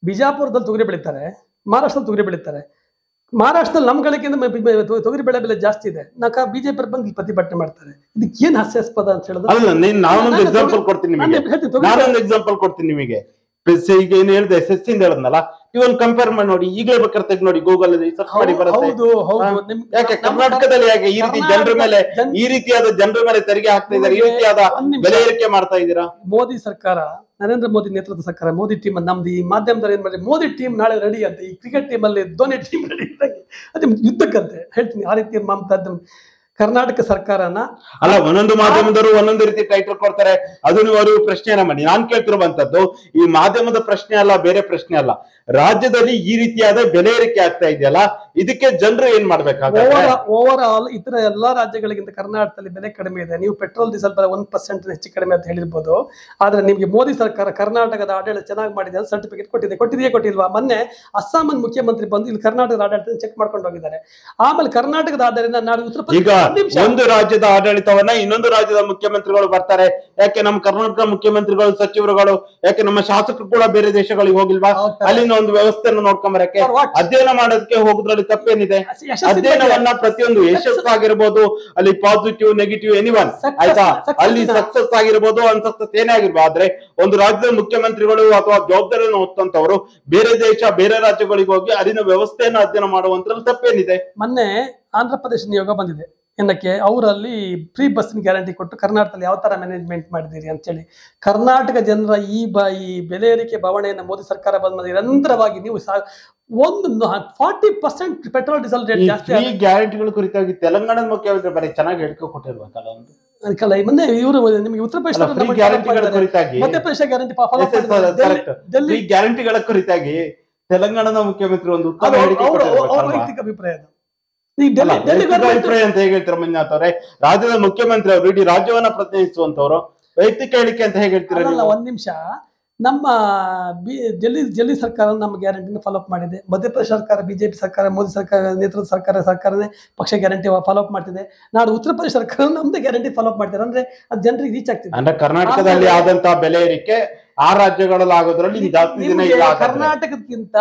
ಬಿಜಾಪುರದಲ್ಲಿ ತೊಗರಿ ಬೆಳೀತಾರೆ, ಮಹಾರಾಷ್ಟ್ರದಲ್ಲಿ ತೊಗರಿ ಬೆಳೀತಾರೆ. ಮಹಾರಾಷ್ಟ್ರದಲ್ಲಿ ನಮ್ಮ ಗಳಿಗಿಂತ ತೊಗರಿ ಬೆಳೆ ಜಾಸ್ತಿ ಇದೆ, ಬಿಜೆಪಿ ಬಂದು ಪ್ರತಿಭಟನೆ ಮಾಡ್ತಾರೆ. ಇದಕ್ಕೆ ಏನ್ ಹಾಸ್ಯಾಸ್ಪದ ಅಂತ ಹೇಳಿದ್ರೆ, ಅಲ್ಲ ನಾನೊಂದು ಎಕ್ಸಾಂಪಲ್ ಕೊಡ್ತೀನಿ ನಿಮಗೆ. ಈಗ ಏನ್ ಹೇಳಿದೆ ಎಸ್ ಇಂದ ಹೇಳದ್ನಲ್ಲ, ಇವನ್ ಕಂಪೇರ್ ಮಾಡಿ ನೋಡಿ, ಈಗಲೇ ಬೇಕಾದ್ರೆ ತೆಗ್ ನೋಡಿ ಗೂಗಲ್ ಅಲ್ಲಿ ಸರ್ಚ್ ಮಾಡಿ ಬರುತ್ತೆ. ಯಾಕೆ ಕರ್ನಾಟಕದಲ್ಲಿ ಯಾಕೆ ಈ ರೀತಿ ಜನರ ಮೇಲೆ ತೆರಿಗೆ ಹಾಕ್ತಾ ಇದ್ದಾರೆ, ಈ ರೀತಿಯಾದ ಬೆಲೆ ಏರಿಕೆ ಮಾಡ್ತಾ ಇದ್ದೀರಾ? ಮೋದಿ ಸರ್ಕಾರ, ನರೇಂದ್ರ ಮೋದಿ ನೇತೃತ್ವದ ಸರ್ಕಾರ, ಮೋದಿ ಟೀಮ್ ನಮ್ದು ಈ ಮಾಧ್ಯಮದಲ್ಲಿ ಏನ್ ಮಾಡಿ, ಮೋದಿ ಟೀಮ್ ನಾಳೆ ರೆಡಿ ಅಂತ, ಈ ಕ್ರಿಕೆಟ್ ಟೀಮ್ ಅಲ್ಲಿ ಧೋನಿ ಟೀಮ್ ರೆಡಿ ಇದ್ದಂಗೆ ಅದೇ ಯುದ್ಧಕ್ಕಂತೆ ಹೇಳ್ತೀನಿ. ಆ ರೀತಿ ಕರ್ನಾಟಕ ಸರ್ಕಾರನ ಅಲ್ಲ, ಒಂದೊಂದು ಮಾಧ್ಯಮದವರು ಒಂದೊಂದು ರೀತಿ ಟೈಟಲ್ ಕೊಡ್ತಾರೆ. ಅದು ನೀವು ಅವ್ರಿಗೆ ಪ್ರಶ್ನೆಯನ್ನ ಮಾಡಿ. ನಾನ್ ಕೇಳ್ತಿರುವಂತದ್ದು ಈ ಮಾಧ್ಯಮದ ಪ್ರಶ್ನೆ ಅಲ್ಲ, ಬೇರೆ ಪ್ರಶ್ನೆ ಅಲ್ಲ. ರಾಜ್ಯದಲ್ಲಿ ಈ ರೀತಿಯಾದ ಬೆಲೆ ಏರಿಕೆ ಆಗ್ತಾ ಇದೆಯಲ್ಲ, ಇದಕ್ಕೆ ಜನರು ಏನ್ ಮಾಡ್ಬೇಕಾಗುತ್ತೆ? ಓವರ್ ಆಲ್ ಇತರ ಎಲ್ಲಾ ರಾಜ್ಯಗಳಿಗಿಂತ ಕರ್ನಾಟಕದಲ್ಲಿ ಬೆಲೆ ಕಡಿಮೆ ಇದೆ. ನೀವು ಪೆಟ್ರೋಲ್ ಡೀಸೆಲ್ ಬೆಲೆ 1% ಹೆಚ್ಚು ಕಡಿಮೆ ಅಂತ ಹೇಳಿರ್ಬೋದು, ಆದ್ರೆ ನಿಮ್ಗೆ ಮೋದಿ ಸರ್ಕಾರ ಕರ್ನಾಟಕದ ಆಡಳಿತ ಚೆನ್ನಾಗಿ ಮಾಡಿದೆ ಅಂತ ಸರ್ಟಿಫಿಕೇಟ್ ಕೊಟ್ಟಿದೆಯಾ? ಮೊನ್ನೆ ಅಸ್ಸಾಂ ಮುಖ್ಯಮಂತ್ರಿ ಬಂದು ಇಲ್ಲಿ ಕರ್ನಾಟಕದ ಆಡಳಿತ ಚೆಕ್ ಮಾಡ್ಕೊಂಡು ಹೋಗಿದ್ದಾರೆ. ಆಮೇಲೆ ಕರ್ನಾಟಕದ ಆಡಳಿತ ನಾಳೆ ಉತ್ತರ ಪ್ರದೇಶ ಒಂದು ರಾಜ್ಯದ ಆಡಳಿತವನ್ನ ಇನ್ನೊಂದು ರಾಜ್ಯದ ಮುಖ್ಯಮಂತ್ರಿಗಳು ಬರ್ತಾರೆ. ಯಾಕೆ ನಮ್ಮ ಕರ್ನಾಟಕ ಮುಖ್ಯಮಂತ್ರಿಗಳು, ಸಚಿವರುಗಳು, ಯಾಕೆ ನಮ್ಮ ಶಾಸಕರು ಕೂಡ ಬೇರೆ ದೇಶಗಳಿಗೆ ಹೋಗಿಲ್ವಾ? ಅಲ್ಲಿನ ಒಂದು ವ್ಯವಸ್ಥೆಯನ್ನು ನೋಡ್ಕೊಂಬರಕ್ಕೆ, ಅಧ್ಯಯನ ಮಾಡೋದಕ್ಕೆ ಹೋಗುದ್ರಲ್ಲಿ ತಪ್ಪೇನಿದೆ? ಅಧ್ಯಯನವನ್ನ ಪ್ರತಿಯೊಂದು ಯಶಸ್ಸಾಗಿರ್ಬೋದು, ಅಲ್ಲಿ ಪಾಸಿಟಿವ್ ನೆಗೆಟಿವ್ ಎನಿವನ್ ಆಯ್ತಾ, ಅಲ್ಲಿ ಸಕ್ಸಸ್ ಆಗಿರ್ಬೋದು, ಅನ್ಸಕ್ಸಸ್ ಏನೇ ಆಗಿರ್ಬೋದು. ಆದ್ರೆ ಒಂದು ರಾಜ್ಯದ ಮುಖ್ಯಮಂತ್ರಿಗಳು ಅಥವಾ ಜವಾಬ್ದಾರಿಯನ್ನು ಹೊತ್ತಂತವರು ಬೇರೆ ದೇಶ, ಬೇರೆ ರಾಜ್ಯಗಳಿಗೆ ಹೋಗಿ ಅಲ್ಲಿನ ವ್ಯವಸ್ಥೆಯನ್ನು ಅಧ್ಯಯನ ಮಾಡುವಂತರಲ್ಲಿ ತಪ್ಪೇನಿದೆ? ಮೊನ್ನೆ ಆಂಧ್ರ ಪ್ರದೇಶ ನಿಯೋಗ ಬಂದಿದೆ. ಏನಕ್ಕೆ? ಅವರಲ್ಲಿ ಫ್ರೀ ಬಸ್ಸಿನ ಗ್ಯಾರಂಟಿ ಕೊಟ್ಟು ಕರ್ನಾಟಕದಲ್ಲಿ ಯಾವ ತರ ಮ್ಯಾನೇಜ್ಮೆಂಟ್ ಮಾಡಿದ್ದೀರಿ ಅಂತೇಳಿ ಕರ್ನಾಟಕ ಜನರ ಈ ಬೆಲೆ ಏರಿಕೆ ಬವಣೆಯನ್ನು ಮೋದಿ ಸರ್ಕಾರ ಬಂದ ನಿರಂತರವಾಗಿ ನೀವು ಒಂದು 40% ಪೆಟ್ರೋಲ್ ಡೀಸೆಲ್ ರೇಟ್ ಜಾಸ್ತಿ. ಈ ಗ್ಯಾರಂಟಿಗಳ ಕುರಿತಾಗಿ ತೆಲಂಗಾಣದ ಮುಖ್ಯಮಂತ್ರಿ ಬರೀ ಚೆನ್ನಾಗಿ ಹೇಳ್ಕೊ ಕೊಟ್ಟಿರ್ಬೇಕಲ್ಲ ಒಂದು. ಅದಕ್ಕಲ್ಲ ಮೊನ್ನೆ ಇವರು ನಿಮಗೆ ಉತ್ತರ ಪ್ರದೇಶ ಮಧ್ಯಪ್ರದೇಶ ಗ್ಯಾರಂಟಿಗಳ ಕುರಿತಾಗಿ ತೆಲಂಗಾಣದ ಮುಖ್ಯಮಂತ್ರಿ ಒಂದು ಉತ್ತಮ ವೈಯಕ್ತಿಕ ಅಭಿಪ್ರಾಯ ಅಂತ ಹೇಗೆ ಹೇಳ್ತೀರ ಮಂಜುನಾಥ್ ಅವರೇ? ರಾಜ್ಯದ ಮುಖ್ಯಮಂತ್ರಿ ಅವರು ಇಡೀ ರಾಜ್ಯವನ್ನ ಪ್ರತಿನಿಧಿಸುವಂತವ್ರು ವೈಯಕ್ತಿಕ ಹೇಳಿಕೆ ಅಂತ ಹೇಗೆ ಹೇಳ್ತೀರ? ಒಂದ್ ನಿಮಿಷ, ನಮ್ಮ ಡೆಲ್ಲಿ ಸರ್ಕಾರ ನಮ್ಮ ಗ್ಯಾರಂಟಿನ ಫಾಲೋ ಅಪ್ ಮಾಡಿದೆ. ಮಧ್ಯಪ್ರದೇಶ ಸರ್ಕಾರ, ಬಿಜೆಪಿ ಸರ್ಕಾರ, ಮೋದಿ ಸರ್ಕಾರ ನೇತೃತ್ವದ ಸರ್ಕಾರನೇ ಪಕ್ಷ ಗ್ಯಾರಂಟಿ ಫಾಲೋ ಅಪ್ ಮಾಡ್ತಿದೆ. ನಾಡು ಉತ್ತರ ಪ್ರದೇಶ ಸರ್ಕಾರ ನಮ್ದೇ ಗ್ಯಾರಂಟಿ ಫಾಲೋ ಅಪ್ ಮಾಡ್ತಾರೆ. ಅಂದ್ರೆ ಅದು ಜನರಿಗೆ ರೀಚ್ ಆಗ್ತಿದೆ. ಅಂದ್ರೆ ಕರ್ನಾಟಕದಲ್ಲಿ ಆದಂತಹ ಬೆಲೆ ಏರಿಕೆ ಆ ರಾಜ್ಯಗಳಲ್ಲಿ ಆಗೋದ್ರಲ್ಲಿ ಜಾಸ್ತಿ ದಿನ ಇಲ್ಲ. ಕರ್ನಾಟಕಕ್ಕಿಂತ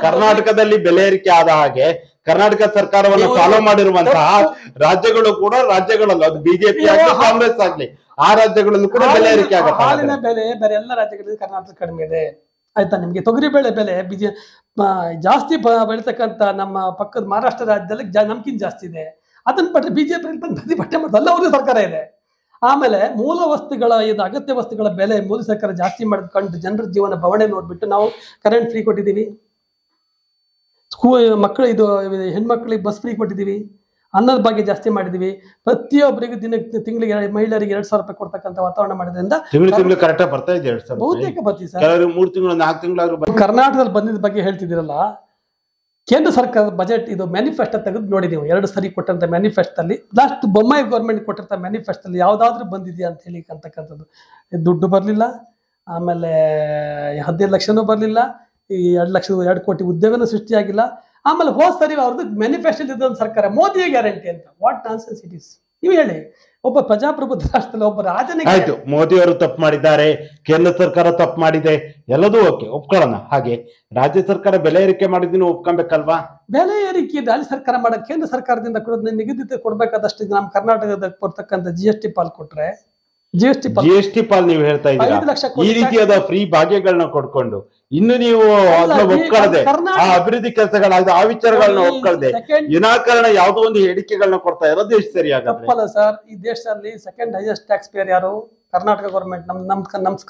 ಕರ್ನಾಟಕದಲ್ಲಿ ಬೆಲೆ ಏರಿಕೆ ಆದ ಹಾಗೆ ಕರ್ನಾಟಕ ಸರ್ಕಾರವನ್ನು ಫಾಲೋ ಮಾಡಿರುವಂತಹ ರಾಜ್ಯಗಳು ಕೂಡ ರಾಜ್ಯಗಳಲ್ಲ, ಅದು ಬಿಜೆಪಿ ಆಗಲಿ ಕಾಂಗ್ರೆಸ್ ಆಗ್ಲಿ, ಆ ರಾಜ್ಯಗಳಲ್ಲೂ ಕೂಡ ಬೆಲೆ ಏರಿಕೆ ಆಗುತ್ತೆ. ಹಾಲಿನ ಬೆಲೆ ಬೇರೆ ಎಲ್ಲ ರಾಜ್ಯಗಳಲ್ಲಿ ಕರ್ನಾಟಕ ಕಡಿಮೆ ಇದೆ ಆಯ್ತಾ? ನಿಮ್ಗೆ ತೊಗರಿ ಬೆಳೆ ಬೆಲೆ ಜಾಸ್ತಿ ಬೆಳೀತಕ್ಕಂತ ನಮ್ಮ ಪಕ್ಕದ ಮಹಾರಾಷ್ಟ್ರ ರಾಜ್ಯದಲ್ಲಿ ನಮ್ಗಿಂತ ಜಾಸ್ತಿ ಇದೆ. ಅದನ್ನ ಬಿಟ್ಟರೆ ಬಿಜೆಪಿ ಪ್ರತಿಭಟನೆ ಮಾಡೋದು ಅಲ್ಲ ಅವ್ರದ್ದು ಸರ್ಕಾರ ಇದೆ. ಆಮೇಲೆ ಮೂಲ ವಸ್ತುಗಳ ಅಗತ್ಯ ವಸ್ತುಗಳ ಬೆಲೆ ಮೋದಿ ಸರ್ಕಾರ ಜಾಸ್ತಿ ಮಾಡ್ಕೊಂಡು ಜನರ ಜೀವನ ಬವಣೆ ನೋಡ್ಬಿಟ್ಟು ನಾವು ಕರೆಂಟ್ ಫ್ರೀ ಕೊಟ್ಟಿದ್ದೀವಿ, ಮಕ್ಕಳು ಹೆಣ್ಮಕ್ಳಿಗೆ ಬಸ್ ಫ್ರೀ ಕೊಟ್ಟಿದ್ದೀವಿ, ಅನ್ನದ ಬಗ್ಗೆ ಜಾಸ್ತಿ ಮಾಡಿದೀವಿ. ಪ್ರತಿಯೊಬ್ಬರಿಗೂ ತಿಂಗಳಿಗೆ ಮಹಿಳೆಯರಿಗೆ 2,000 ರೂಪಾಯಿ ಕೊಡ್ತಕ್ಕಂಥ ವಾತಾವರಣ ಮಾಡಿದ್ರಿಂದ ತಿಂಗಳು ಕರೆಕ್ಟ್ ಬರ್ತಾ ಇದೆ 2,000 ಬಹುತೇಕ ಬರ್ತೀವಿ ಸರ್. ಕೆಲವರು 3 ತಿಂಗಳು 4 ತಿಂಗಳಾದ್ರೂ ಕರ್ನಾಟಕದಲ್ಲಿ ಬಂದಿದ್ದ ಬಗ್ಗೆ ಹೇಳ್ತಿದ್ದೀರಲ್ಲ, ಕೇಂದ್ರ ಸರ್ಕಾರದ ಬಜೆಟ್ ಇದು ಮ್ಯಾನಿಫೆಸ್ಟೋ ತೆಗೆದು ನೋಡಿ ನೀವು. 2 ಸರಿ ಕೊಟ್ಟಂತ ಮ್ಯಾನಿಫೆಸ್ಟೋಲ್ಲಿ ಲಾಸ್ಟ್ ಬೊಮ್ಮಾಯಿ ಗೌರ್ಮೆಂಟ್ ಕೊಟ್ಟಿರ್ತ ಮ್ಯಾನಿಫೆಸ್ಟೋಲ್ಲಿ ಯಾವ್ದಾದ್ರು ಬಂದಿದೆಯಾ ಅಂತ ಹೇಳಿ ಅಂತಕ್ಕಂಥದ್ದು. ದುಡ್ಡು ಬರಲಿಲ್ಲ, ಆಮೇಲೆ 15 ಲಕ್ಷನೂ ಬರಲಿಲ್ಲ, ಈ 2 ಕೋಟಿ ಉದ್ಯೋಗನೂ ಸೃಷ್ಟಿಯಾಗಿಲ್ಲ. ಆಮೇಲೆ ಹೋದ ಸರಿ ಅವ್ರದ್ದು ಮ್ಯಾನಿಫೆಸ್ಟೋ ಇದ್ದ ಸರ್ಕಾರ ಮೋದಿಯ ಗ್ಯಾರಂಟಿ ಅಂತ. What nonsense it is. ನೀವು ಹೇಳಿ, ಒಬ್ಬ ಪ್ರಜಾಪ್ರಭುತ್ವ ರಾಷ್ಟ್ರದಲ್ಲಿ ಒಬ್ಬ ರಾಜನಿಗೆ ಆಯ್ತು, ಮೋದಿ ಅವರು ತಪ್ಪು ಮಾಡಿದ್ದಾರೆ, ಕೇಂದ್ರ ಸರ್ಕಾರ ತಪ್ಪು ಮಾಡಿದೆ, ಎಲ್ಲದೂ ಓಕೆ, ಒಪ್ಕೊಳ್ಳೋಣ. ಹಾಗೆ ರಾಜ್ಯ ಸರ್ಕಾರ ಬೆಲೆ ಏರಿಕೆ ಮಾಡಿದ್ದೀನಿ, ಒಪ್ಕೊಬೇಕಲ್ವಾ? ಬೆಲೆ ಏರಿಕೆ ರಾಜ್ಯ ಸರ್ಕಾರ ಮಾಡಕ್ ಕೇಂದ್ರ ಸರ್ಕಾರದಿಂದ ನಿಗದಿತ ಕೊಡ್ಬೇಕಾದಷ್ಟು ನಮ್ಮ ಕರ್ನಾಟಕದ ಕೊಡ್ತಕ್ಕಂಥ GST ಪಾಲ್ ಕೊಟ್ರೆ, GST ಪಾಲ್ ನೀವು ಹೇಳ್ತಾ ಇದ್ದೀರಾ, 5 ಲಕ್ಷ ಈ ರೀತಿಯಾದ ಫ್ರೀ ಭಾಗ್ಯಗಳನ್ನ ಕೊಡ್ಕೊಂಡು ಇನ್ನು ನೀವು ಒಪ್ಕೊಳ್ಳದೆ ಆ ಅಭಿವೃದ್ಧಿ ಕೆಲಸಗಳಾದ ಆ ವಿಚಾರಗಳನ್ನ ಒಪ್ಕೊಳ್ಳದೆ ವಿನಾಕಾರಣ ಯಾವುದೋ ಒಂದು ಹೇಳಿಕೆಗಳನ್ನ ಕೊಡ್ತಾ ಇರೋ ದೇಶ ಸರಿಯಾಗಲ್ಲ ಸರ್. ಈ ದೇಶದಲ್ಲಿ ಸೆಕೆಂಡ್ ಹೈಯೆಸ್ಟ್ ಟ್ಯಾಕ್ಸ್ ಪೇಯರ್ ಯಾರು? ಕರ್ನಾಟಕ ಗೌರ್ಮೆಂಟ್, ನಮ್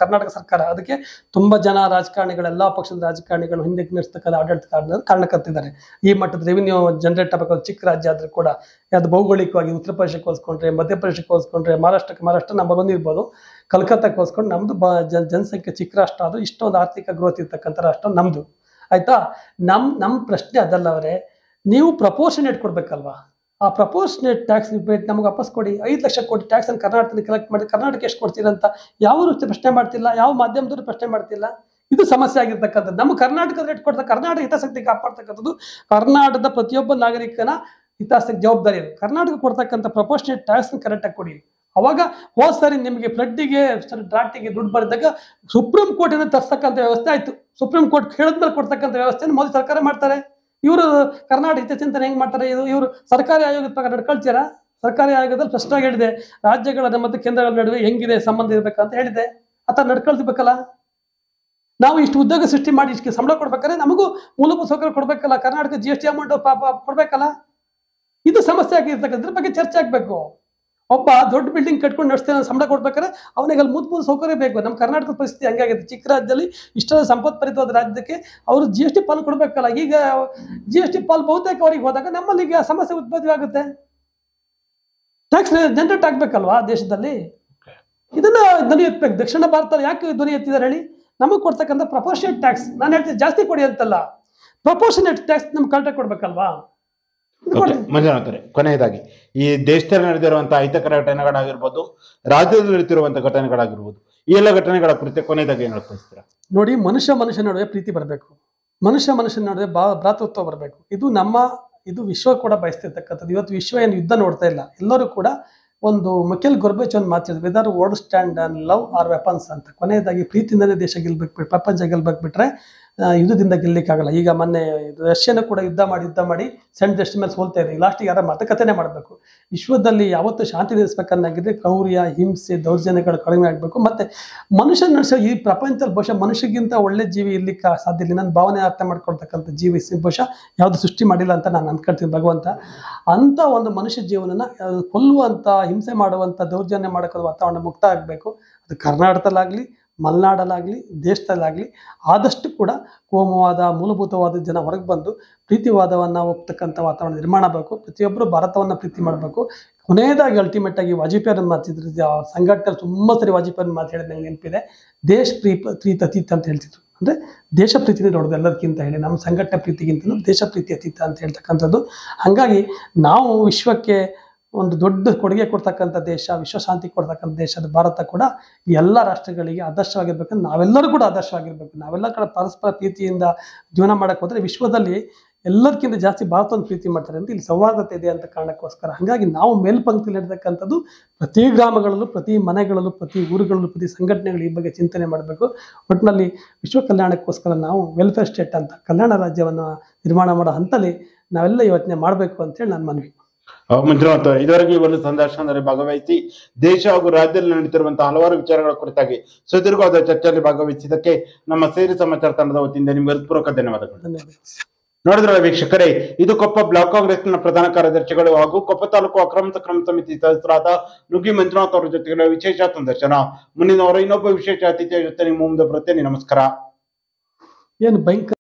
ಕರ್ನಾಟಕ ಸರ್ಕಾರ. ಅದಕ್ಕೆ ತುಂಬಾ ಜನ ರಾಜಕಾರಣಿಗಳು, ಎಲ್ಲಾ ಪಕ್ಷದ ರಾಜಕಾರಣಿಗಳು ಹಿಂದೆ ನಡೆಸ್ತಕ್ಕಂಥ ಆಡಳಿತ ಕಾರಣಕರ್ತಿದ್ದಾರೆ. ಈ ಮಟ್ಟದ ರೆವಿನ್ಯೂ ಜನರೇಟ್ ಆಗಬೇಕು. ಚಿಕ್ಕ ರಾಜ್ಯ ಆದ್ರೂ ಕೂಡ ಯಾವ್ದು ಭೌಗೋಳಿಕವಾಗಿ ಉತ್ತರ ಪ್ರದೇಶಕ್ಕೆ ಹೋಲಿಸ್ಕೊಂಡ್ರೆ, ಮಧ್ಯಪ್ರದೇಶಕ್ಕೆ ಹೋಲಿಸ್ಕೊಂಡ್ರೆ, ಮಹಾರಾಷ್ಟ್ರ ನಂಬರ್ 1 ಇರ್ಬೋದು, ಕಲ್ಕತ್ತಾಕ್ಕೆ ಹೋಲಿಸ್ಕೊಂಡು ನಮ್ದು ಜನಸಂಖ್ಯೆ ಚಿಕ್ಕ ರಾಷ್ಟ್ರ ಆದ್ರೂ ಇಷ್ಟೊಂದು ಆರ್ಥಿಕ ಗ್ರೋತ್ ಇರ್ತಕ್ಕಂಥ ರಾಷ್ಟ್ರ ನಮ್ದು. ಆಯ್ತಾ? ನಮ್ ಪ್ರಶ್ನೆ ಅದಲ್ಲ ಅವರೇ, ನೀವು ಪ್ರಪೋರ್ಷನೇಟ್ ಕೊಡ್ಬೇಕಲ್ವಾ? ಆ ಪ್ರಪೋರ್ಷನೇಟ್ ಟ್ಯಾಕ್ಸ್ ರಿಬೇಟ್ ನಮಗೆ ವಾಪಸ್ ಕೊಡಿ. 5 ಲಕ್ಷ ಕೋಟಿ ಟ್ಯಾಕ್ಸ್ ಅನ್ನು ಕರ್ನಾಟಕದಲ್ಲಿ ಕಲೆಕ್ಟ್ ಮಾಡಿ ಕರ್ನಾಟಕ ಎಷ್ಟು ಕೊಡ್ತೀರಂತ ಯಾವ ಪ್ರಶ್ನೆ ಮಾಡ್ತಿಲ್ಲ, ಯಾವ ಮಾಧ್ಯಮದವರು ಪ್ರಶ್ನೆ ಮಾಡ್ತಿಲ್ಲ. ಇದು ಸಮಸ್ಯೆ ಆಗಿರ್ತಕ್ಕಂಥದ್ದು. ನಮ್ಮ ಕರ್ನಾಟಕದ ರೇಟ್ ಕೊಡ್ತಾ ಕರ್ನಾಟಕ ಹಿತಾಸಕ್ತಿ ಕಾಪಾಡ್ತಕ್ಕಂಥದ್ದು ಕರ್ನಾಟಕದ ಪ್ರತಿಯೊಬ್ಬ ನಾಗರಿಕನ ಹಿತಾಸಕ್ತಿ ಜವಾಬ್ದಾರಿ. ಕರ್ನಾಟಕ ಕೊಡ್ತಕ್ಕಂಥ ಪ್ರಪೋರ್ಷನೇಟ್ ಟ್ಯಾಕ್ಸ್ ಕರೆಕ್ಟಾಗಿ ಕೊಡಿ. ಅವಾಗ ಹೋದ ಸರಿ ನಿಮಗೆ ಫ್ಲಡ್ಡಿಗೆ ಡ್ರಾಫ್ಟಿಗೆ ದುಡ್ಡು ಬರೆದಾಗ ಸುಪ್ರೀಂ ಕೋರ್ಟಿನ ತರ್ತಕ್ಕಂಥ ವ್ಯವಸ್ಥೆ ಆಯ್ತು. ಸುಪ್ರೀಂ ಕೋರ್ಟ್ ಹೇಳಿದ್ಮೇಲೆ ಕೊಡ್ತಕ್ಕಂಥ ವ್ಯವಸ್ಥೆಯನ್ನು ಮೋದಿ ಸರ್ಕಾರ ಮಾಡ್ತಾರೆ. ಇವರು ಕರ್ನಾಟಕ ಹಿತಚಿಂತನೆ ಹೆಂಗ್ ಮಾಡ್ತಾರೆ? ಇವರು ಸರ್ಕಾರಿ ಆಯೋಗದ ಪ್ರಕಾರ ನಡ್ಕೊಳ್ತೀರಾ? ಸರ್ಕಾರಿ ಆಯೋಗದಲ್ಲಿ ಸ್ಪಷ್ಟವಾಗಿ ಹೇಳಿದೆ, ರಾಜ್ಯಗಳ ಮತ್ತು ಕೇಂದ್ರಗಳ ನಡುವೆ ಹೆಂಗಿದೆ ಸಂಬಂಧ ಇರ್ಬೇಕಂತ ಹೇಳಿದೆ. ಆತ ನಡ್ಕೊಳ್ತಿರ್ಬೇಕಲ್ಲ. ನಾವು ಇಷ್ಟು ಉದ್ಯೋಗ ಸೃಷ್ಟಿ ಮಾಡಿ ಇಷ್ಟು ಸಂಬಳ ಕೊಡ್ಬೇಕಾದ್ರೆ ನಮಗೂ ಮೂಲಭೂತ ಸೌಕರ್ಯ ಕೊಡ್ಬೇಕಲ್ಲ. ಕರ್ನಾಟಕ GST ಅಮೌಂಟ್ ಕೊಡ್ಬೇಕಲ್ಲ. ಇದು ಸಮಸ್ಯೆ ಆಗಿರ್ತಕ್ಕಂಥ ಬಗ್ಗೆ ಚರ್ಚೆ ಆಗ್ಬೇಕು. ಒಬ್ಬ ದೊಡ್ಡ ಬಿಲ್ಡಿಂಗ್ ಕಟ್ಕೊಂಡು ನಡೆಸ್ತೇನೆ ಸಂಬಳ ಕೊಡ್ಬೇಕಾದ್ರೆ ಅವನಿಗೆ ಅಲ್ಲಿ ಮೂಲಭೂತ ಸೌಕರ್ಯ ಬೇಕು. ನಮ್ಮ ಕರ್ನಾಟಕದ ಪರಿಸ್ಥಿತಿ ಹಂಗಾಗಿದೆ. ಚಿಕ್ಕ ರಾಜ್ಯದಲ್ಲಿ ಇಷ್ಟೊಂದು ಸಂಪತ್ಭರಿತವಾದ ರಾಜ್ಯಕ್ಕೆ ಅವರು GST ಪಾಲ್ ಕೊಡ್ಬೇಕಲ್ಲ. ಈಗ GST ಪಾಲ್ ಬಹುತೇಕ ಅವರಿಗೆ ಹೋದಾಗ ನಮ್ಮಲ್ಲಿ ಈಗ ಸಮಸ್ಯೆ ಉತ್ಪತ್ತಿ ಆಗುತ್ತೆ. ಟ್ಯಾಕ್ಸ್ ಜನರೇಟ್ ಆಗ್ಬೇಕಲ್ವಾ ದೇಶದಲ್ಲಿ? ಇದನ್ನ ಧ್ವನಿ ಎತ್ತಬೇಕು. ದಕ್ಷಿಣ ಭಾರತ ಯಾಕೆ ಧ್ವನಿ ಎತ್ತಿದ್ದಾರೆ ಹೇಳಿ? ನಮಗೆ ಕೊಡ್ತಕ್ಕಂಥ ಪ್ರಪೋರ್ಷನೇಟ್ ಟ್ಯಾಕ್ಸ್, ನಾನು ಹೇಳ್ತೀನಿ ಜಾಸ್ತಿ ಕೊಡಿ ಅಂತಲ್ಲ, ಪ್ರಪೋರ್ಷನೇಟ್ ಟ್ಯಾಕ್ಸ್ ನಮ್ಗೆ ಕರೆಕ್ಟಾಗಿ ಕೊಡ್ಬೇಕಲ್ವಾ? ಮಂಜುನಾಥರೇ, ಕೊನೆಯದಾಗಿ ಈ ದೇಶದಲ್ಲಿ ನಡೆದಿರುವಂತಹ ಅಹಿತಕರ ಘಟನೆಗಳಾಗಿರ್ಬೋದು, ರಾಜ್ಯದಲ್ಲಿ ನಡೀತಿರುವಂತಹ ಘಟನೆಗಳಾಗಿರ್ಬೋದು, ಈ ಎಲ್ಲ ಘಟನೆಗಳ ಕುರಿತು ಕೊನೆಯದಾಗಿ ಏನು ಹೇಳ್ತೀರಾ? ನೋಡಿ, ಮನುಷ್ಯ ನಡುವೆ ಪ್ರೀತಿ ಬರಬೇಕು, ಮನುಷ್ಯ ನಡುವೆ ಭ್ರಾತೃತ್ವ ಬರಬೇಕು. ಇದು ವಿಶ್ವ ಕೂಡ ಬಯಸ್ತಿರ್ತಕ್ಕಂಥದ್ದು. ಇವತ್ತು ವಿಶ್ವ ಏನು ಯುದ್ಧ ನೋಡ್ತಾ ಇಲ್ಲ. ಎಲ್ಲರೂ ಕೂಡ ಒಂದು ಮಿಖೇಲ್ ಗೊರ್ಬೇಚ್ ಒಂದು ಮಾತಿದ್ರು, whether world stand on love or weapons ಅಂತ. ಕೊನೆಯದಾಗಿ ಪ್ರೀತಿಯಿಂದಲೇ ದೇಶ ಗೆಲ್ಬೇಕು, ಪ್ರಪಂಚ ಗೆಲ್ಬೇಕು, ಬಿಟ್ರೆ ಯುದ್ಧದಿಂದ ಗೆಲ್ಲಿಕ್ಕಾಗಲ್ಲ. ಈಗ ಮೊನ್ನೆ ರಷ್ಯಾನ ಕೂಡ ಯುದ್ಧ ಮಾಡಿ ಸಣ್ಣ ದೇಶದ ಮೇಲೆ ಸೋಲ್ತಾ ಇದೆ. ಲಾಸ್ಟಿಗೆ ಯಾರ ಮಾತುಕತೆನೇ ಮಾಡಬೇಕು. ವಿಶ್ವದಲ್ಲಿ ಯಾವತ್ತೂ ಶಾಂತಿ ನಿಲ್ಲಿಸ್ಬೇಕನ್ನಾಗಿದ್ರೆ ಕ್ರೌರ್ಯ, ಹಿಂಸೆ, ದೌರ್ಜನ್ಯಗಳು ಕಡಿಮೆ ಆಗಬೇಕು. ಮತ್ತೆ ಮನುಷ್ಯ ನಡೆಸೋ ಈ ಪ್ರಪಂಚದಲ್ಲಿ ಬಹುಶಃ ಮನುಷ್ಯಗಿಂತ ಒಳ್ಳೆ ಜೀವಿ ಇರ್ಲಿಕ್ಕೆ ಸಾಧ್ಯ ಇಲ್ಲ. ನನ್ನ ಭಾವನೆ ಅರ್ಥ ಮಾಡ್ಕೊಳ್ತಕ್ಕಂಥ ಜೀವಿ ಬಹುಶಃ ಯಾವುದು ಸೃಷ್ಟಿ ಮಾಡಿಲ್ಲ ಅಂತ ನಾನು ಅನ್ಕೊಳ್ತೀನಿ. ಭಗವಂತ ಅಂತ ಒಂದು ಮನುಷ್ಯ ಜೀವನನ ಕೊಲ್ಲುವಂಥ, ಹಿಂಸೆ ಮಾಡುವಂಥ, ದೌರ್ಜನ್ಯ ಮಾಡೋಕ್ಕೆ ವಾತಾವರಣ ಮುಕ್ತ ಆಗಬೇಕು. ಅದು ಕರ್ನಾಟಕದಲ್ಲಾಗಲಿ, ಮಲೆನಾಡಲ್ಲಾಗಲಿ, ದೇಶದಲ್ಲಾಗಲಿ ಆದಷ್ಟು ಕೂಡ ಕೋಮುವಾದ, ಮೂಲಭೂತವಾದ ಜನ ಹೊರಗೆ ಬಂದು ಪ್ರೀತಿವಾದವನ್ನು ಒಪ್ತಕ್ಕಂಥ ವಾತಾವರಣ ನಿರ್ಮಾಣ ಆಗಬೇಕು. ಪ್ರತಿಯೊಬ್ಬರು ಭಾರತವನ್ನು ಪ್ರೀತಿ ಮಾಡಬೇಕು. ಕೊನೆಯದಾಗಿ ಅಲ್ಟಿಮೇಟ್ ಆಗಿ ವಾಜಪೇಯಿ ಮಾತಿದ್ರು, ಸಂಘಟನೆ ತುಂಬ ಸರಿ ವಾಜಪೇಯಿ ಮಾತು ಹೇಳಿದ ನಂಗೆ ನೆನಪಿದೆ. ದೇಶ ಪ್ರೀತಿ ಅತೀತ ಅಂತ ಹೇಳ್ತಿದ್ರು. ಅಂದರೆ ದೇಶ ಪ್ರೀತಿನೇ ದೊಡ್ಡದು ಎಲ್ಲದಕ್ಕಿಂತ ಹೇಳಿ, ನಮ್ಮ ಸಂಘಟನೆ ಪ್ರೀತಿಗಿಂತಲೂ ದೇಶ ಪ್ರೀತಿ ಅತೀತ ಅಂತ ಹೇಳ್ತಕ್ಕಂಥದ್ದು. ಹಾಗಾಗಿ ನಾವು ವಿಶ್ವಕ್ಕೆ ಒಂದು ದೊಡ್ಡ ಕೊಡುಗೆ ಕೊಡ್ತಕ್ಕಂಥ ದೇಶ, ವಿಶ್ವಶಾಂತಿ ಕೊಡ್ತಕ್ಕಂಥ ದೇಶದ ಭಾರತ ಕೂಡ ಎಲ್ಲ ರಾಷ್ಟ್ರಗಳಿಗೆ ಆದರ್ಶವಾಗಿರ್ಬೇಕಂದ್ರೆ ನಾವೆಲ್ಲರೂ ಕೂಡ ಆದರ್ಶವಾಗಿರ್ಬೇಕು. ನಾವೆಲ್ಲ ಕಡೆ ಪರಸ್ಪರ ಪ್ರೀತಿಯಿಂದ ಜೀವನ ಮಾಡಕ್ಕೆ ಹೋದರೆ ವಿಶ್ವದಲ್ಲಿ ಎಲ್ಲದಕ್ಕಿಂತ ಜಾಸ್ತಿ ಭಾರತವನ್ನು ಪ್ರೀತಿ ಮಾಡ್ತಾರೆ ಅಂತ ಇಲ್ಲಿ ಸೌಹಾರ್ದತೆ ಇದೆ ಅಂತ ಕಾರಣಕ್ಕೋಸ್ಕರ. ಹಾಗಾಗಿ ನಾವು ಮೇಲ್ಪಂಕ್ತಿಯಲ್ಲಿ ಇರ್ತಕ್ಕಂಥದ್ದು ಪ್ರತಿ ಗ್ರಾಮಗಳಲ್ಲೂ, ಪ್ರತಿ ಮನೆಗಳಲ್ಲೂ, ಪ್ರತಿ ಊರುಗಳಲ್ಲೂ, ಪ್ರತಿ ಸಂಘಟನೆಗಳು ಈ ಬಗ್ಗೆ ಚಿಂತನೆ ಮಾಡಬೇಕು. ಒಟ್ಟಿನಲ್ಲಿ ವಿಶ್ವ ಕಲ್ಯಾಣಕ್ಕೋಸ್ಕರ ನಾವು ವೆಲ್ಫೇರ್ ಸ್ಟೇಟ್ ಅಂತ ಕಲ್ಯಾಣ ರಾಜ್ಯವನ್ನು ನಿರ್ಮಾಣ ಮಾಡೋ ಹಂತಲ್ಲಿ ನಾವೆಲ್ಲ ಯೋಚನೆ ಮಾಡಬೇಕು ಅಂತೇಳಿ ನನ್ನ ಮನವಿ. ಮಂಜುನಾಥ್, ಇದುವರೆಗೆ ಈ ಒಂದು ಸಂದರ್ಶನದಲ್ಲಿ ಭಾಗವಹಿಸಿ ದೇಶ ಹಾಗೂ ರಾಜ್ಯದಲ್ಲಿ ನಡೀತಿರುವಂತಹ ಹಲವಾರು ವಿಚಾರಗಳ ಕುರಿತಾಗಿ ಸುದೀರ್ಘವಾದ ಚರ್ಚೆಯಲ್ಲಿ ಭಾಗವಹಿಸಿದ್ದಕ್ಕೆ ನಮ್ಮ ಸೇರಿ ಸಮಾಚಾರ ತಂಡದ ವತಿಯಿಂದ ನಿಮಗೆ ಹೃತ್ಪೂರ್ವಕ ಧನ್ಯವಾದಗಳು. ನೋಡಿದ್ರಲ್ಲ ವೀಕ್ಷಕರೇ, ಇದು ಕೊಪ್ಪ ಬ್ಲಾಕ್ ಕಾಂಗ್ರೆಸ್ನ ಪ್ರಧಾನ ಕಾರ್ಯದರ್ಶಿಗಳು ಹಾಗೂ ಕೊಪ್ಪ ತಾಲೂಕು ಅಕ್ರಮ ಸಕ್ರಮ ಸಮಿತಿ ಸದಸ್ಯರಾದ ನುಗ್ಗಿ ಮಂಜುನಾಥ್ ಅವರ ಜೊತೆಗೆ ವಿಶೇಷ ಸಂದರ್ಶನ. ಮುಂದಿನ ಇನ್ನೊಬ್ಬ ವಿಶೇಷ ಅತಿಥಿಯ ಜೊತೆ ನಿಮ್ಮ ಮುಂದೆ ಬರುತ್ತೇನೆ. ನಮಸ್ಕಾರ. ಏನು ಭಯಂಕರ